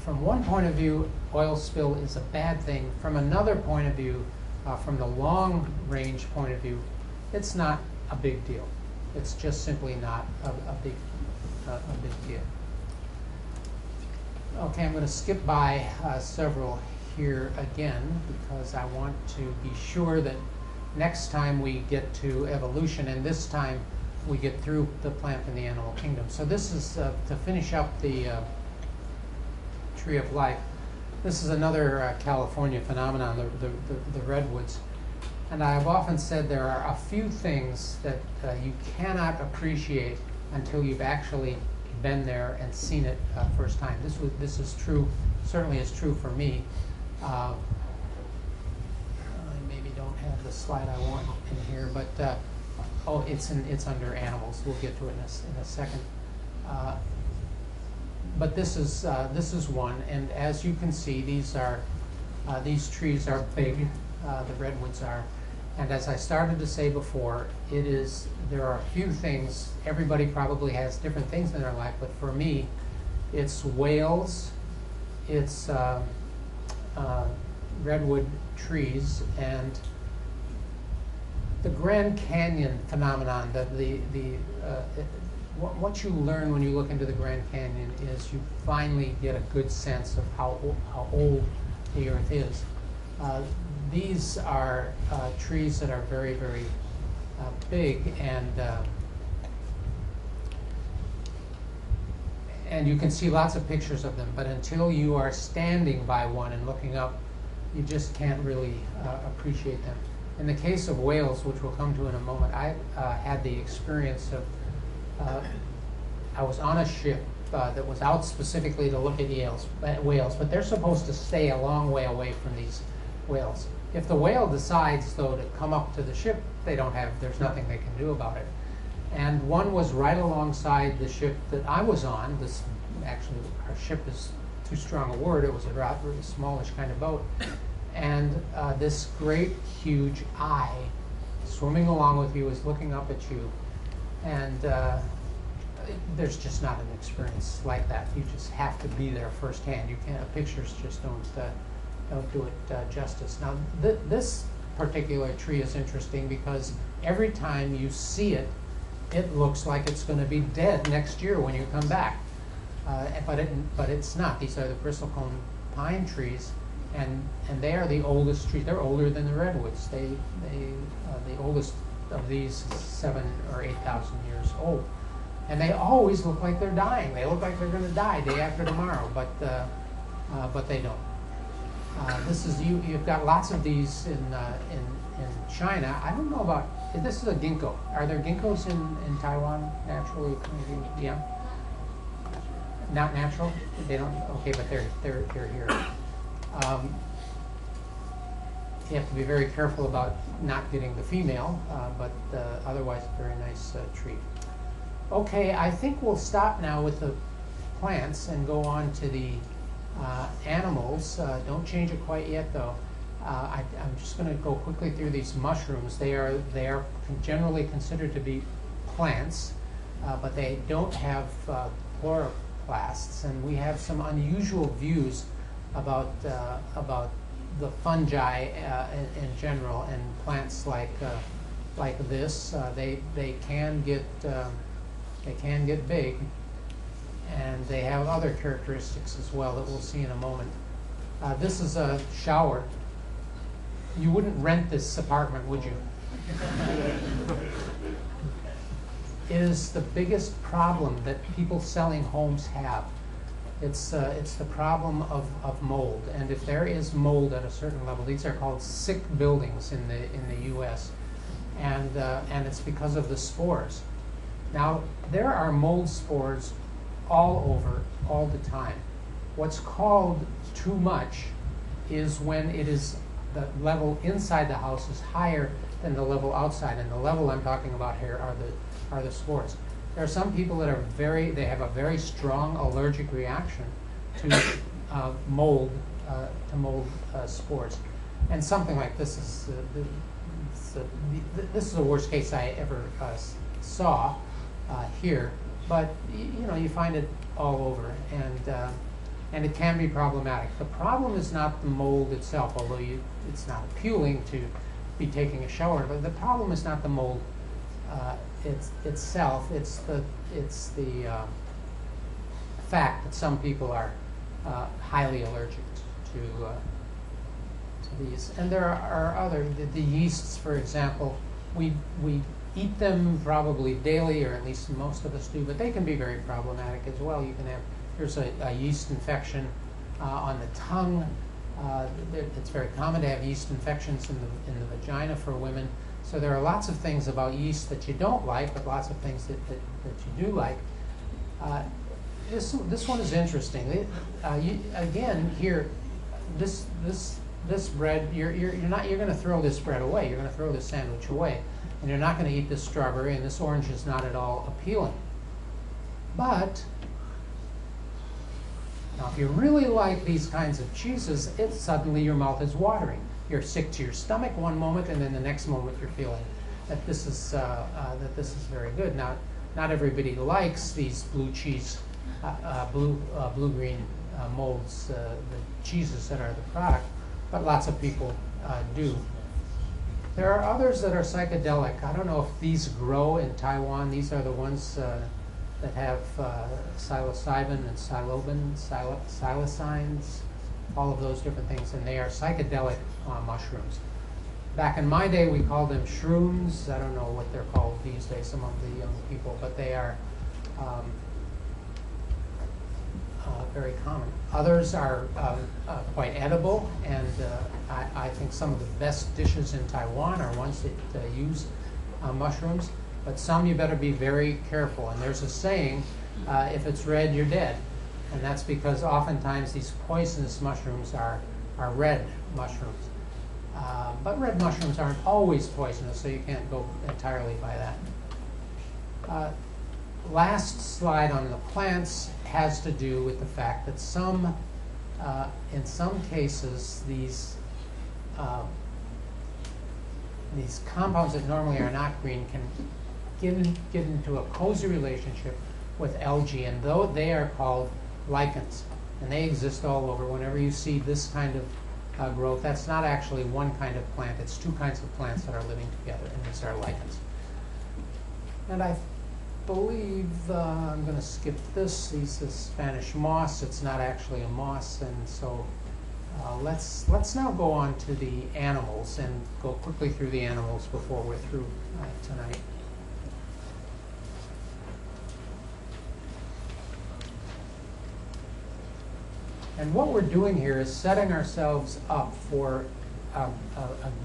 from one point of view, oil spill is a bad thing. From another point of view, from the long range point of view, it's not a big deal. It's just simply not a big deal. Okay, I'm going to skip by several here again because I want to be sure that next time we get to evolution, and this time we get through the plant and the animal kingdom. So this is to finish up the tree of life. This is another California phenomenon, the redwoods. And I've often said there are a few things that you cannot appreciate until you've actually been there and seen it first time. This is true, certainly is true for me. I maybe don't have the slide I want in here, but oh, it's under animals. We'll get to it in a second. But this is one, and as you can see, these trees are big. The redwoods are, and as I started to say before, there are a few things. Everybody probably has different things in their life, but for me, it's whales, it's redwood trees, and the Grand Canyon phenomenon, what you learn when you look into the Grand Canyon is you finally get a good sense of how old the Earth is. These are trees that are very, very big, and you can see lots of pictures of them, but until you are standing by one and looking up, you just can't really appreciate them. In the case of whales, which we'll come to in a moment, I had the experience of, I was on a ship that was out specifically to look at whales, but they're supposed to stay a long way away from these whales. If the whale decides, though, to come up to the ship, there's nothing they can do about it. And one was right alongside the ship that I was on. Actually, our ship is too strong a word. It was a really smallish kind of boat. And this great, huge eye swimming along with you is looking up at you. And there's just not an experience like that. You just have to be there firsthand. You can't. Pictures just don't do it justice. Now, this particular tree is interesting because every time you see it, it looks like it's going to be dead next year when you come back. But it's not. These are the bristlecone pine trees, and they are the oldest trees. They're older than the redwoods. The oldest of these is 7,000 or 8,000 years old, and they always look like they're dying. They look like they're going to die day after tomorrow, but they don't. You've got lots of these in China. I don't know about. This is a ginkgo. Are there ginkgos in Taiwan naturally? Yeah. Not natural? They don't. Okay, but they're here. You have to be very careful about not getting the female, but otherwise, a very nice tree. Okay, I think we'll stop now with the plants and go on to the animals. Don't change it quite yet, though. I'm just going to go quickly through these mushrooms. They are generally considered to be plants, but they don't have chloroplasts, and we have some unusual views about the fungi in general, and plants like this. They can get big, and they have other characteristics as well that we'll see in a moment. This is a shower. You wouldn't rent this apartment, would you? It is the biggest problem that people selling homes have. It's the problem of mold, and if there is mold at a certain level, these are called sick buildings in the U.S., and it's because of the spores. Now, there are mold spores all over, all the time. What's called too much is when it is the level inside the house is higher than the level outside, and the level I'm talking about here are the spores. There are some people that they have a very strong allergic reaction to mold spores, and something like this is this is the worst case I ever saw here. But you find it all over, and it can be problematic. The problem is not the mold itself, although it's not appealing to be taking a shower. But the problem is not the mold itself. It's the fact that some people are highly allergic to these, and there are other the yeasts, for example. We eat them probably daily, or at least most of us do, but they can be very problematic as well. You can have, here's a yeast infection on the tongue. It's very common to have yeast infections in the vagina for women. So there are lots of things about yeast that you don't like, but lots of things that you do like. This one is interesting. Again, here, this bread, you're going to throw this bread away. You're going to throw this sandwich away. And you're not going to eat this strawberry, and this orange is not at all appealing. But now, if you really like these kinds of cheeses, suddenly your mouth is watering. You're sick to your stomach one moment, and then the next moment you're feeling that this is very good. Now, not everybody likes these blue-green molds, the cheeses that are the product, but lots of people do. There are others that are psychedelic. I don't know if these grow in Taiwan. These are the ones that have psilocybin and psilobin, psilocybins, all of those different things, and they are psychedelic mushrooms. Back in my day, we called them shrooms. I don't know what they're called these days, some of the young people, but they are very common. Others are quite edible, and I think some of the best dishes in Taiwan are ones that use mushrooms, but some you better be very careful. And there's a saying, if it's red, you're dead. And that's because oftentimes these poisonous mushrooms are red mushrooms. But red mushrooms aren't always poisonous, so you can't go entirely by that. Last slide on the plants has to do with the fact that in some cases, these compounds that normally are not green can get into a cozy relationship with algae, and though they are called lichens, and they exist all over. Whenever you see this kind of growth, that's not actually one kind of plant, it's two kinds of plants that are living together, and these are lichens. And I believe I'm going to skip this. This is Spanish moss. It's not actually a moss, and so let's now go on to the animals and go quickly through the animals before we're through tonight. And what we're doing here is setting ourselves up for a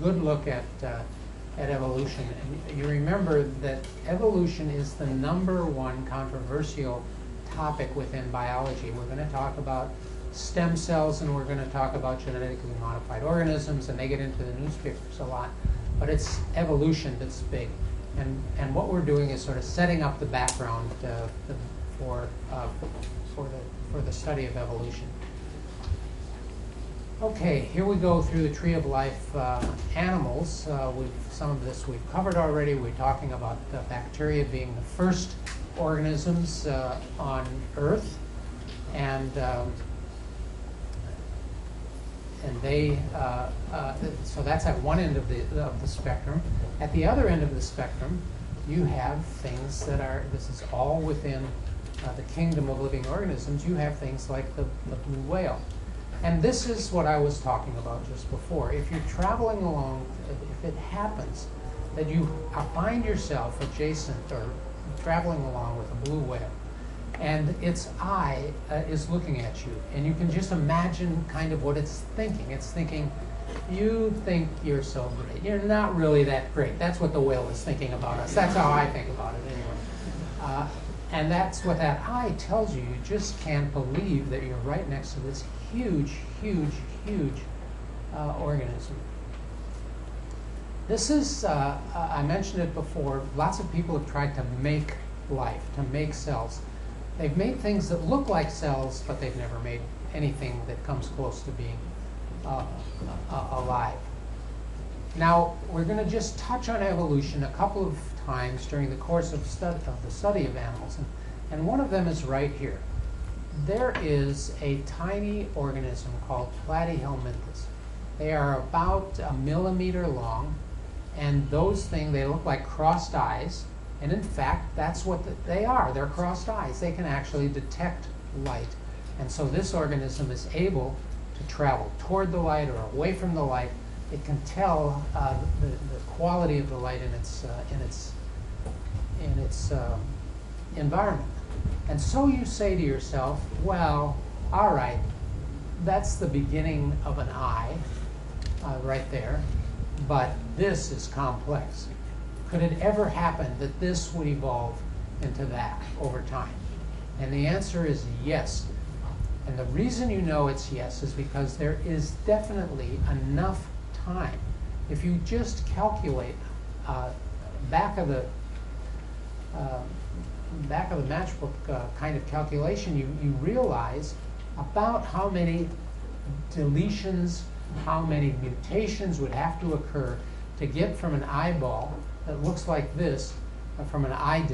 good look at evolution. And you remember that evolution is the #1 controversial topic within biology. We're going to talk about stem cells, and we're going to talk about genetically modified organisms, and they get into the newspapers a lot. But it's evolution that's big. And what we're doing is sort of setting up the background for the study of evolution. Okay, here we go through the tree of life animals. Some of this we've covered already. We're talking about bacteria being the first organisms on Earth, and they so that's at one end of the spectrum. At the other end of the spectrum, you have things that are, this is all within the kingdom of living organisms. You have things like the blue whale. And this is what I was talking about just before. If you're traveling along, if it happens that you find yourself adjacent or traveling along with a blue whale, and its eye is looking at you, and you can just imagine kind of what it's thinking. It's thinking, you think you're so great. You're not really that great. That's what the whale is thinking about us. That's how I think about it anyway. And that's what that eye tells you. You just can't believe that you're right next to this huge, huge, huge organism. This is, I mentioned it before, lots of people have tried to make life, to make cells. They've made things that look like cells, but they've never made anything that comes close to being alive. Now, we're going to just touch on evolution a couple of times during the course of the study of animals, and one of them is right here. There is a tiny organism called Platyhelminthes. They are about 1 millimeter long, and those things, they look like crossed eyes, and in fact, that's what they are. They're crossed eyes. They can actually detect light, and so this organism is able to travel toward the light or away from the light. It can tell the quality of the light in its environment. And so you say to yourself, well, all right, that's the beginning of an eye right there, but this is complex. Could it ever happen that this would evolve into that over time? And the answer is yes. And the reason you know it's yes is because there is definitely enough time. If you just calculate back of the matchbook kind of calculation, you realize about how many deletions, how many mutations would have to occur to get from an eyeball that looks like this, from a light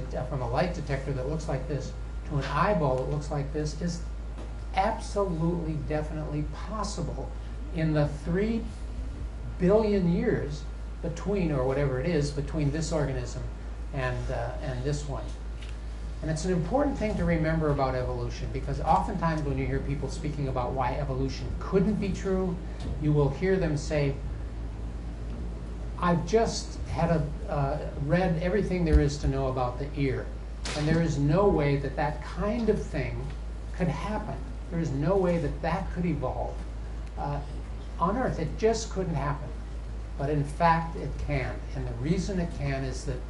detector that looks like this, to an eyeball that looks like this, is absolutely, definitely possible in the 3 billion years between, or whatever it is, between this organism and this one. And it's an important thing to remember about evolution, because oftentimes when you hear people speaking about why evolution couldn't be true, you will hear them say, I've just had read everything there is to know about the ear, and there is no way that that kind of thing could happen. There is no way that that could evolve on Earth. It just couldn't happen. But in fact, it can. And the reason it can is that,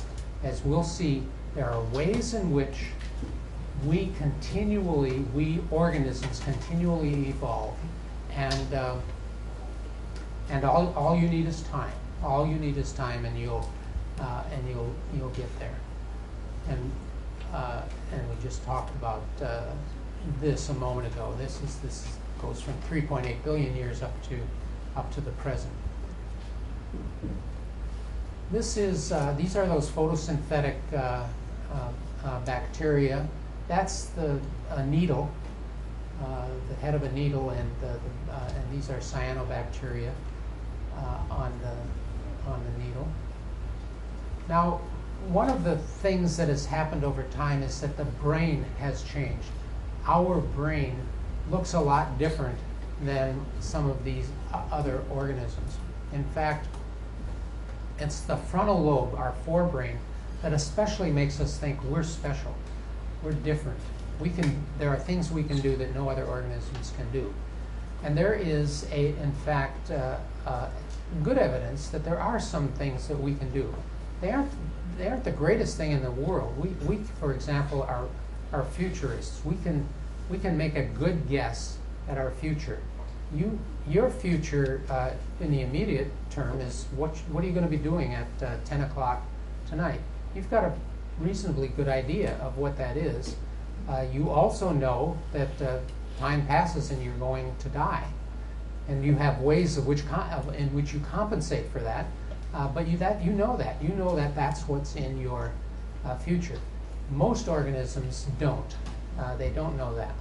as we'll see, there are ways in which we organisms continually evolve, and all you need is time. All you need is time, and you'll get there. And we just talked about this a moment ago. This goes from 3.8 billion years up to the present. These are those photosynthetic bacteria. That's the needle, the head of a needle, and these are cyanobacteria on the needle. Now, one of the things that has happened over time is that the brain has changed. Our brain looks a lot different than some of these other organisms. In fact, it's the frontal lobe, our forebrain, that especially makes us think we're special, we're different. There are things we can do that no other organisms can do. And there is, in fact, good evidence that there are some things that we can do. They aren't the greatest thing in the world. We for example, are futurists. We can make a good guess at our future. Your future in the immediate term is what are you going to be doing at 10 o'clock tonight? You've got a reasonably good idea of what that is. You also know that time passes and you're going to die, and you have ways in which you compensate for that. But you know that that's what's in your future. Most organisms don't. They don't know that.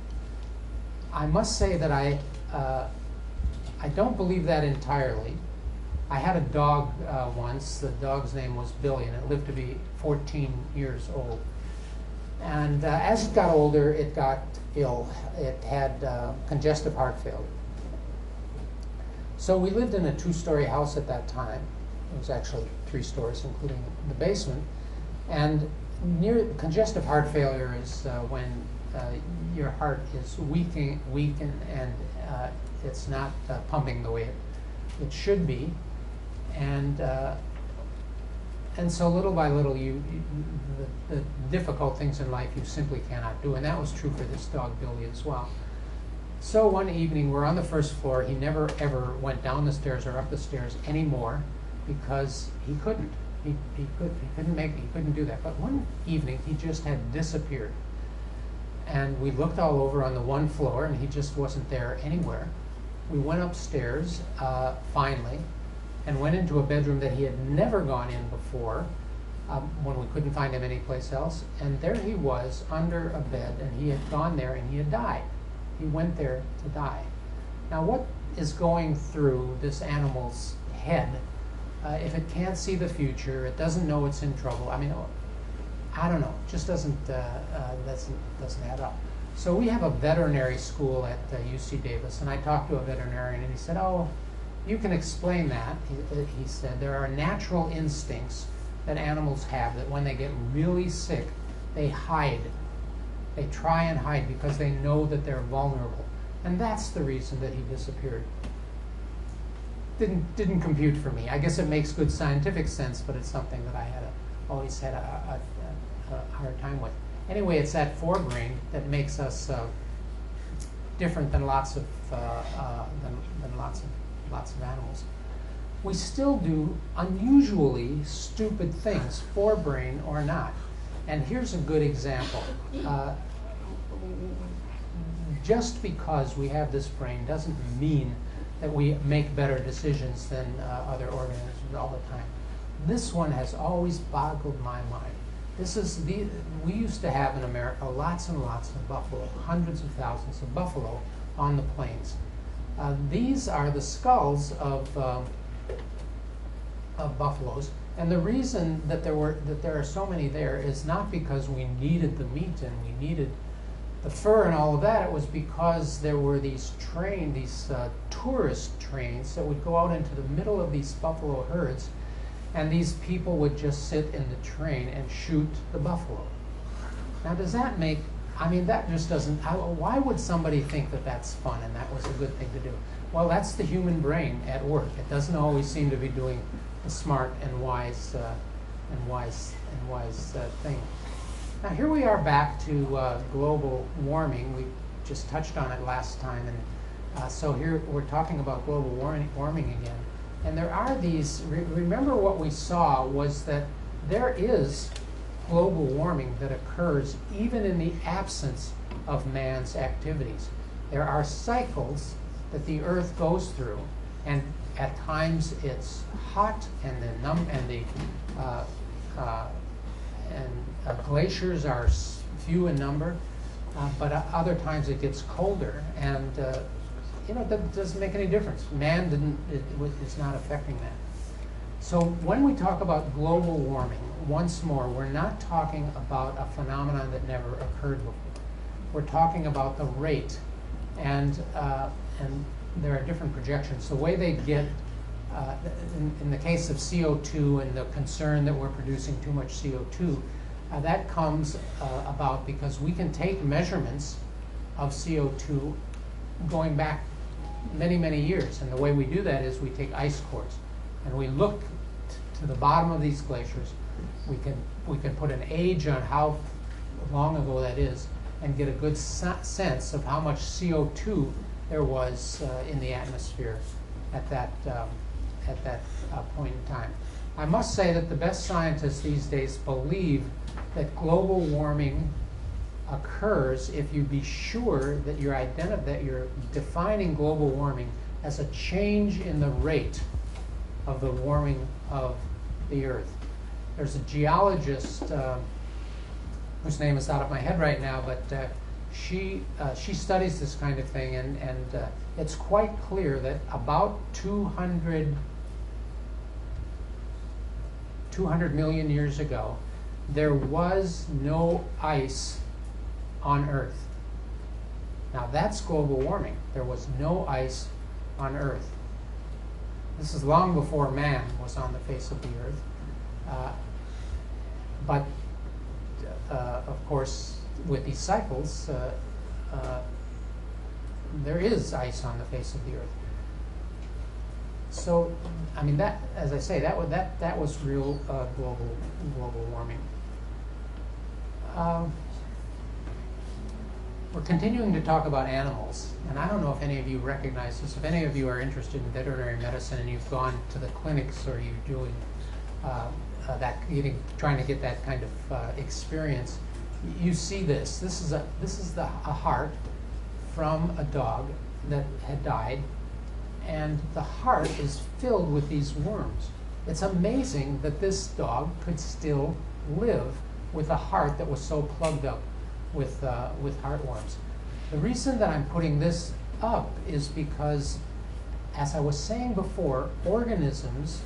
I must say that I don't believe that entirely. I had a dog once. The dog's name was Billy, and it lived to be 14 years old. And as it got older, it got ill. It had congestive heart failure. So we lived in a 2-story house at that time. It was actually 3 stories, including the basement. And congestive heart failure is when your heart is weak and it's not pumping the way it should be. And so little by little, the difficult things in life you simply cannot do. And that was true for this dog, Billy, as well. So one evening, we're on the first floor. He never, ever went down the stairs or up the stairs anymore because he couldn't. He couldn't do that. But one evening, he just had disappeared. And we looked all over on the one floor, and he just wasn't there anywhere. We went upstairs, finally, and went into a bedroom that he had never gone in before, when we couldn't find him anyplace else. And there he was under a bed, and he had gone there and he had died. He went there to die. Now, what is going through this animal's head if it can't see the future, it doesn't know it's in trouble? I mean, I don't know. It just doesn't add up. So we have a veterinary school at UC Davis, and I talked to a veterinarian, and he said, "Oh, you can explain that." He said there are natural instincts that animals have that when they get really sick, they hide. They try and hide because they know that they're vulnerable. And that's the reason that he disappeared. Didn't compute for me. I guess it makes good scientific sense, but it's something that I always had a hard time with. Anyway, it's that forebrain that makes us different than lots of animals. We still do unusually stupid things, forebrain or not. And here's a good example. Just because we have this brain doesn't mean that we make better decisions than other organisms all the time. This one has always boggled my mind. We used to have in America lots and lots of buffalo, hundreds of thousands of buffalo on the plains. These are the skulls of of buffaloes. And the reason that there are so many there is not because we needed the meat and we needed the fur and all of that. It was because there were these tourist trains that would go out into the middle of these buffalo herds, and these people would just sit in the train and shoot the buffalo. Now, does that make, I mean, that just doesn't, why would somebody think that that's fun and that was a good thing to do? Well, that's the human brain at work. It doesn't always seem to be doing the smart and wise thing. Now, here we are back to global warming. We just touched on it last time, and so here we're talking about global warming again. And there are these, remember what we saw was that there is global warming that occurs even in the absence of man's activities. There are cycles that the Earth goes through, and at times it's hot, and glaciers are few in number, but other times it gets colder, and that doesn't make any difference. Man is not affecting that. So when we talk about global warming, once more, we're not talking about a phenomenon that never occurred before. We're talking about the rate, and there are different projections. The way they get, in the case of CO2 and the concern that we're producing too much CO2, that comes about because we can take measurements of CO2 going back many, many years. And the way we do that is we take ice cores and we look to the bottom of these glaciers. We can put an age on how long ago that is and get a good sense of how much CO2 there was in the atmosphere at that point in time. I must say that the best scientists these days believe that global warming occurs if you be sure that you're defining global warming as a change in the rate of the warming of the Earth. There's a geologist whose name is out of my head right now, but she studies this kind of thing, and it's quite clear that about 200 million years ago, there was no ice on Earth. Now that's global warming. There was no ice on Earth. This is long before man was on the face of the Earth. But of course, with these cycles, there is ice on the face of the Earth. So, I mean, that, as I say, that was real global warming. We're continuing to talk about animals, and I don't know if any of you recognize this. If any of you are interested in veterinary medicine and you've gone to the clinics or you're doing trying to get that kind of experience, you see this. This is a heart from a dog that had died, and the heart is filled with these worms. It's amazing that this dog could still live with a heart that was so plugged up with heartworms. The reason that I'm putting this up is because, as I was saying before, organisms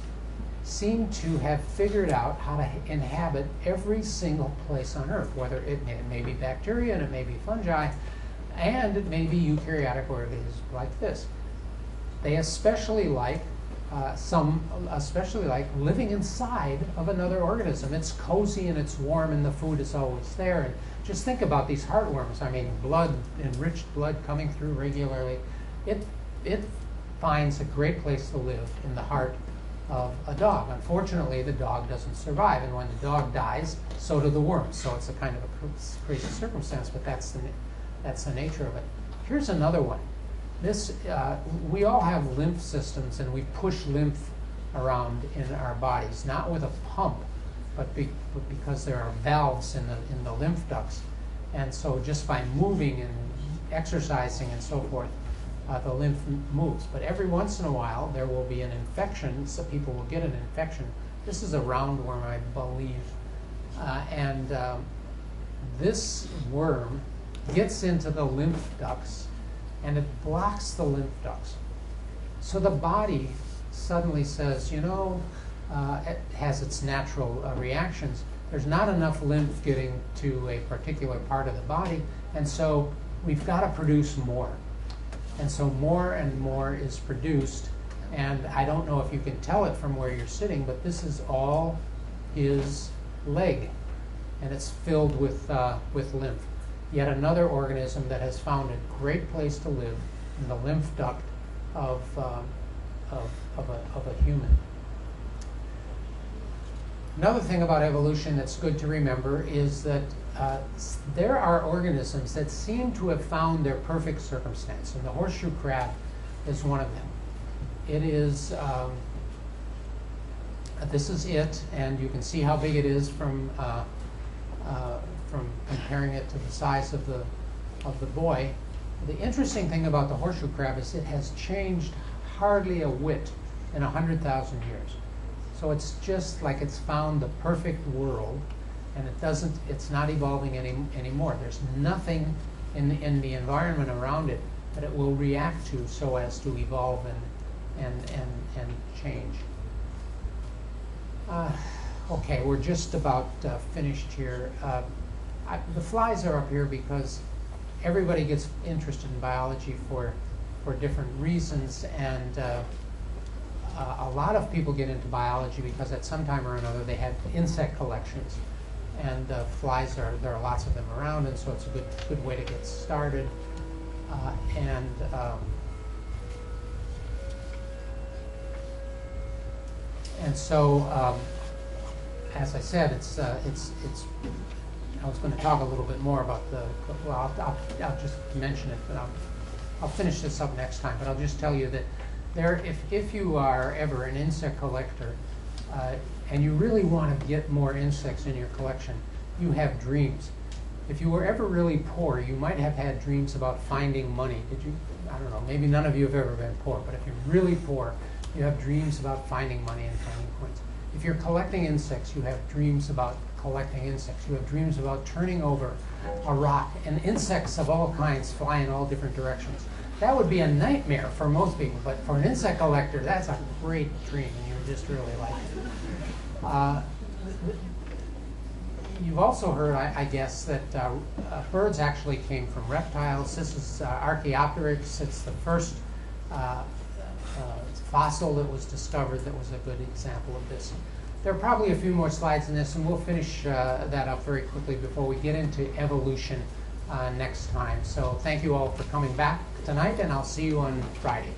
seem to have figured out how to inhabit every single place on Earth, whether it may be bacteria and it may be fungi, and it may be eukaryotic organisms like this. They especially like living inside of another organism. It's cozy and it's warm and the food is always there. And just think about these heartworms. I mean, blood, enriched blood coming through regularly. It finds a great place to live in the heart of a dog. Unfortunately, the dog doesn't survive, and when the dog dies, so do the worms. So it's a kind of a crazy circumstance, but that's the nature of it. Here's another one. We all have lymph systems, and we push lymph around in our bodies, not with a pump, but because there are valves in the lymph ducts. And so just by moving and exercising and so forth, the lymph moves. But every once in a while, there will be an infection, so people will get an infection. This is a roundworm, I believe. This worm gets into the lymph ducts, and it blocks the lymph ducts. So the body suddenly says, it has its natural reactions, there's not enough lymph getting to a particular part of the body, and so we've got to produce more. And so more and more is produced, and I don't know if you can tell it from where you're sitting, but this is all his leg, and it's filled with lymph. Yet another organism that has found a great place to live in the lymph duct of a human. Another thing about evolution that's good to remember is that there are organisms that seem to have found their perfect circumstance, and the horseshoe crab is one of them. It is, this is it, and you can see how big it is from comparing it to the size of the boy. The interesting thing about the horseshoe crab is it has changed hardly a whit in 100,000 years. So it's just like it's found the perfect world, and it's not evolving anymore. There's nothing in the environment around it that it will react to so as to evolve and change. Okay, we're just about finished here. The flies are up here because everybody gets interested in biology for different reasons, and a lot of people get into biology because at some time or another they had insect collections, and flies there are lots of them around, and so it's a good way to get started. And so, as I said, it's. I was going to talk a little bit more about well, I'll just mention it, but I'll finish this up next time. But I'll just tell you that if you are ever an insect collector and you really want to get more insects in your collection, you have dreams. If you were ever really poor, you might have had dreams about finding money. Did you? I don't know. Maybe none of you have ever been poor, but if you're really poor, you have dreams about finding money and finding coins. If you're collecting insects, you have dreams about collecting insects. You have dreams about turning over a rock, and insects of all kinds fly in all different directions. That would be a nightmare for most people, but for an insect collector, that's a great dream, and you would just really like it. You've also heard, I guess, that birds actually came from reptiles. This is Archaeopteryx. It's the first fossil that was discovered that was a good example of this. There are probably a few more slides in this, and we'll finish that up very quickly before we get into evolution next time. So thank you all for coming back tonight, and I'll see you on Friday.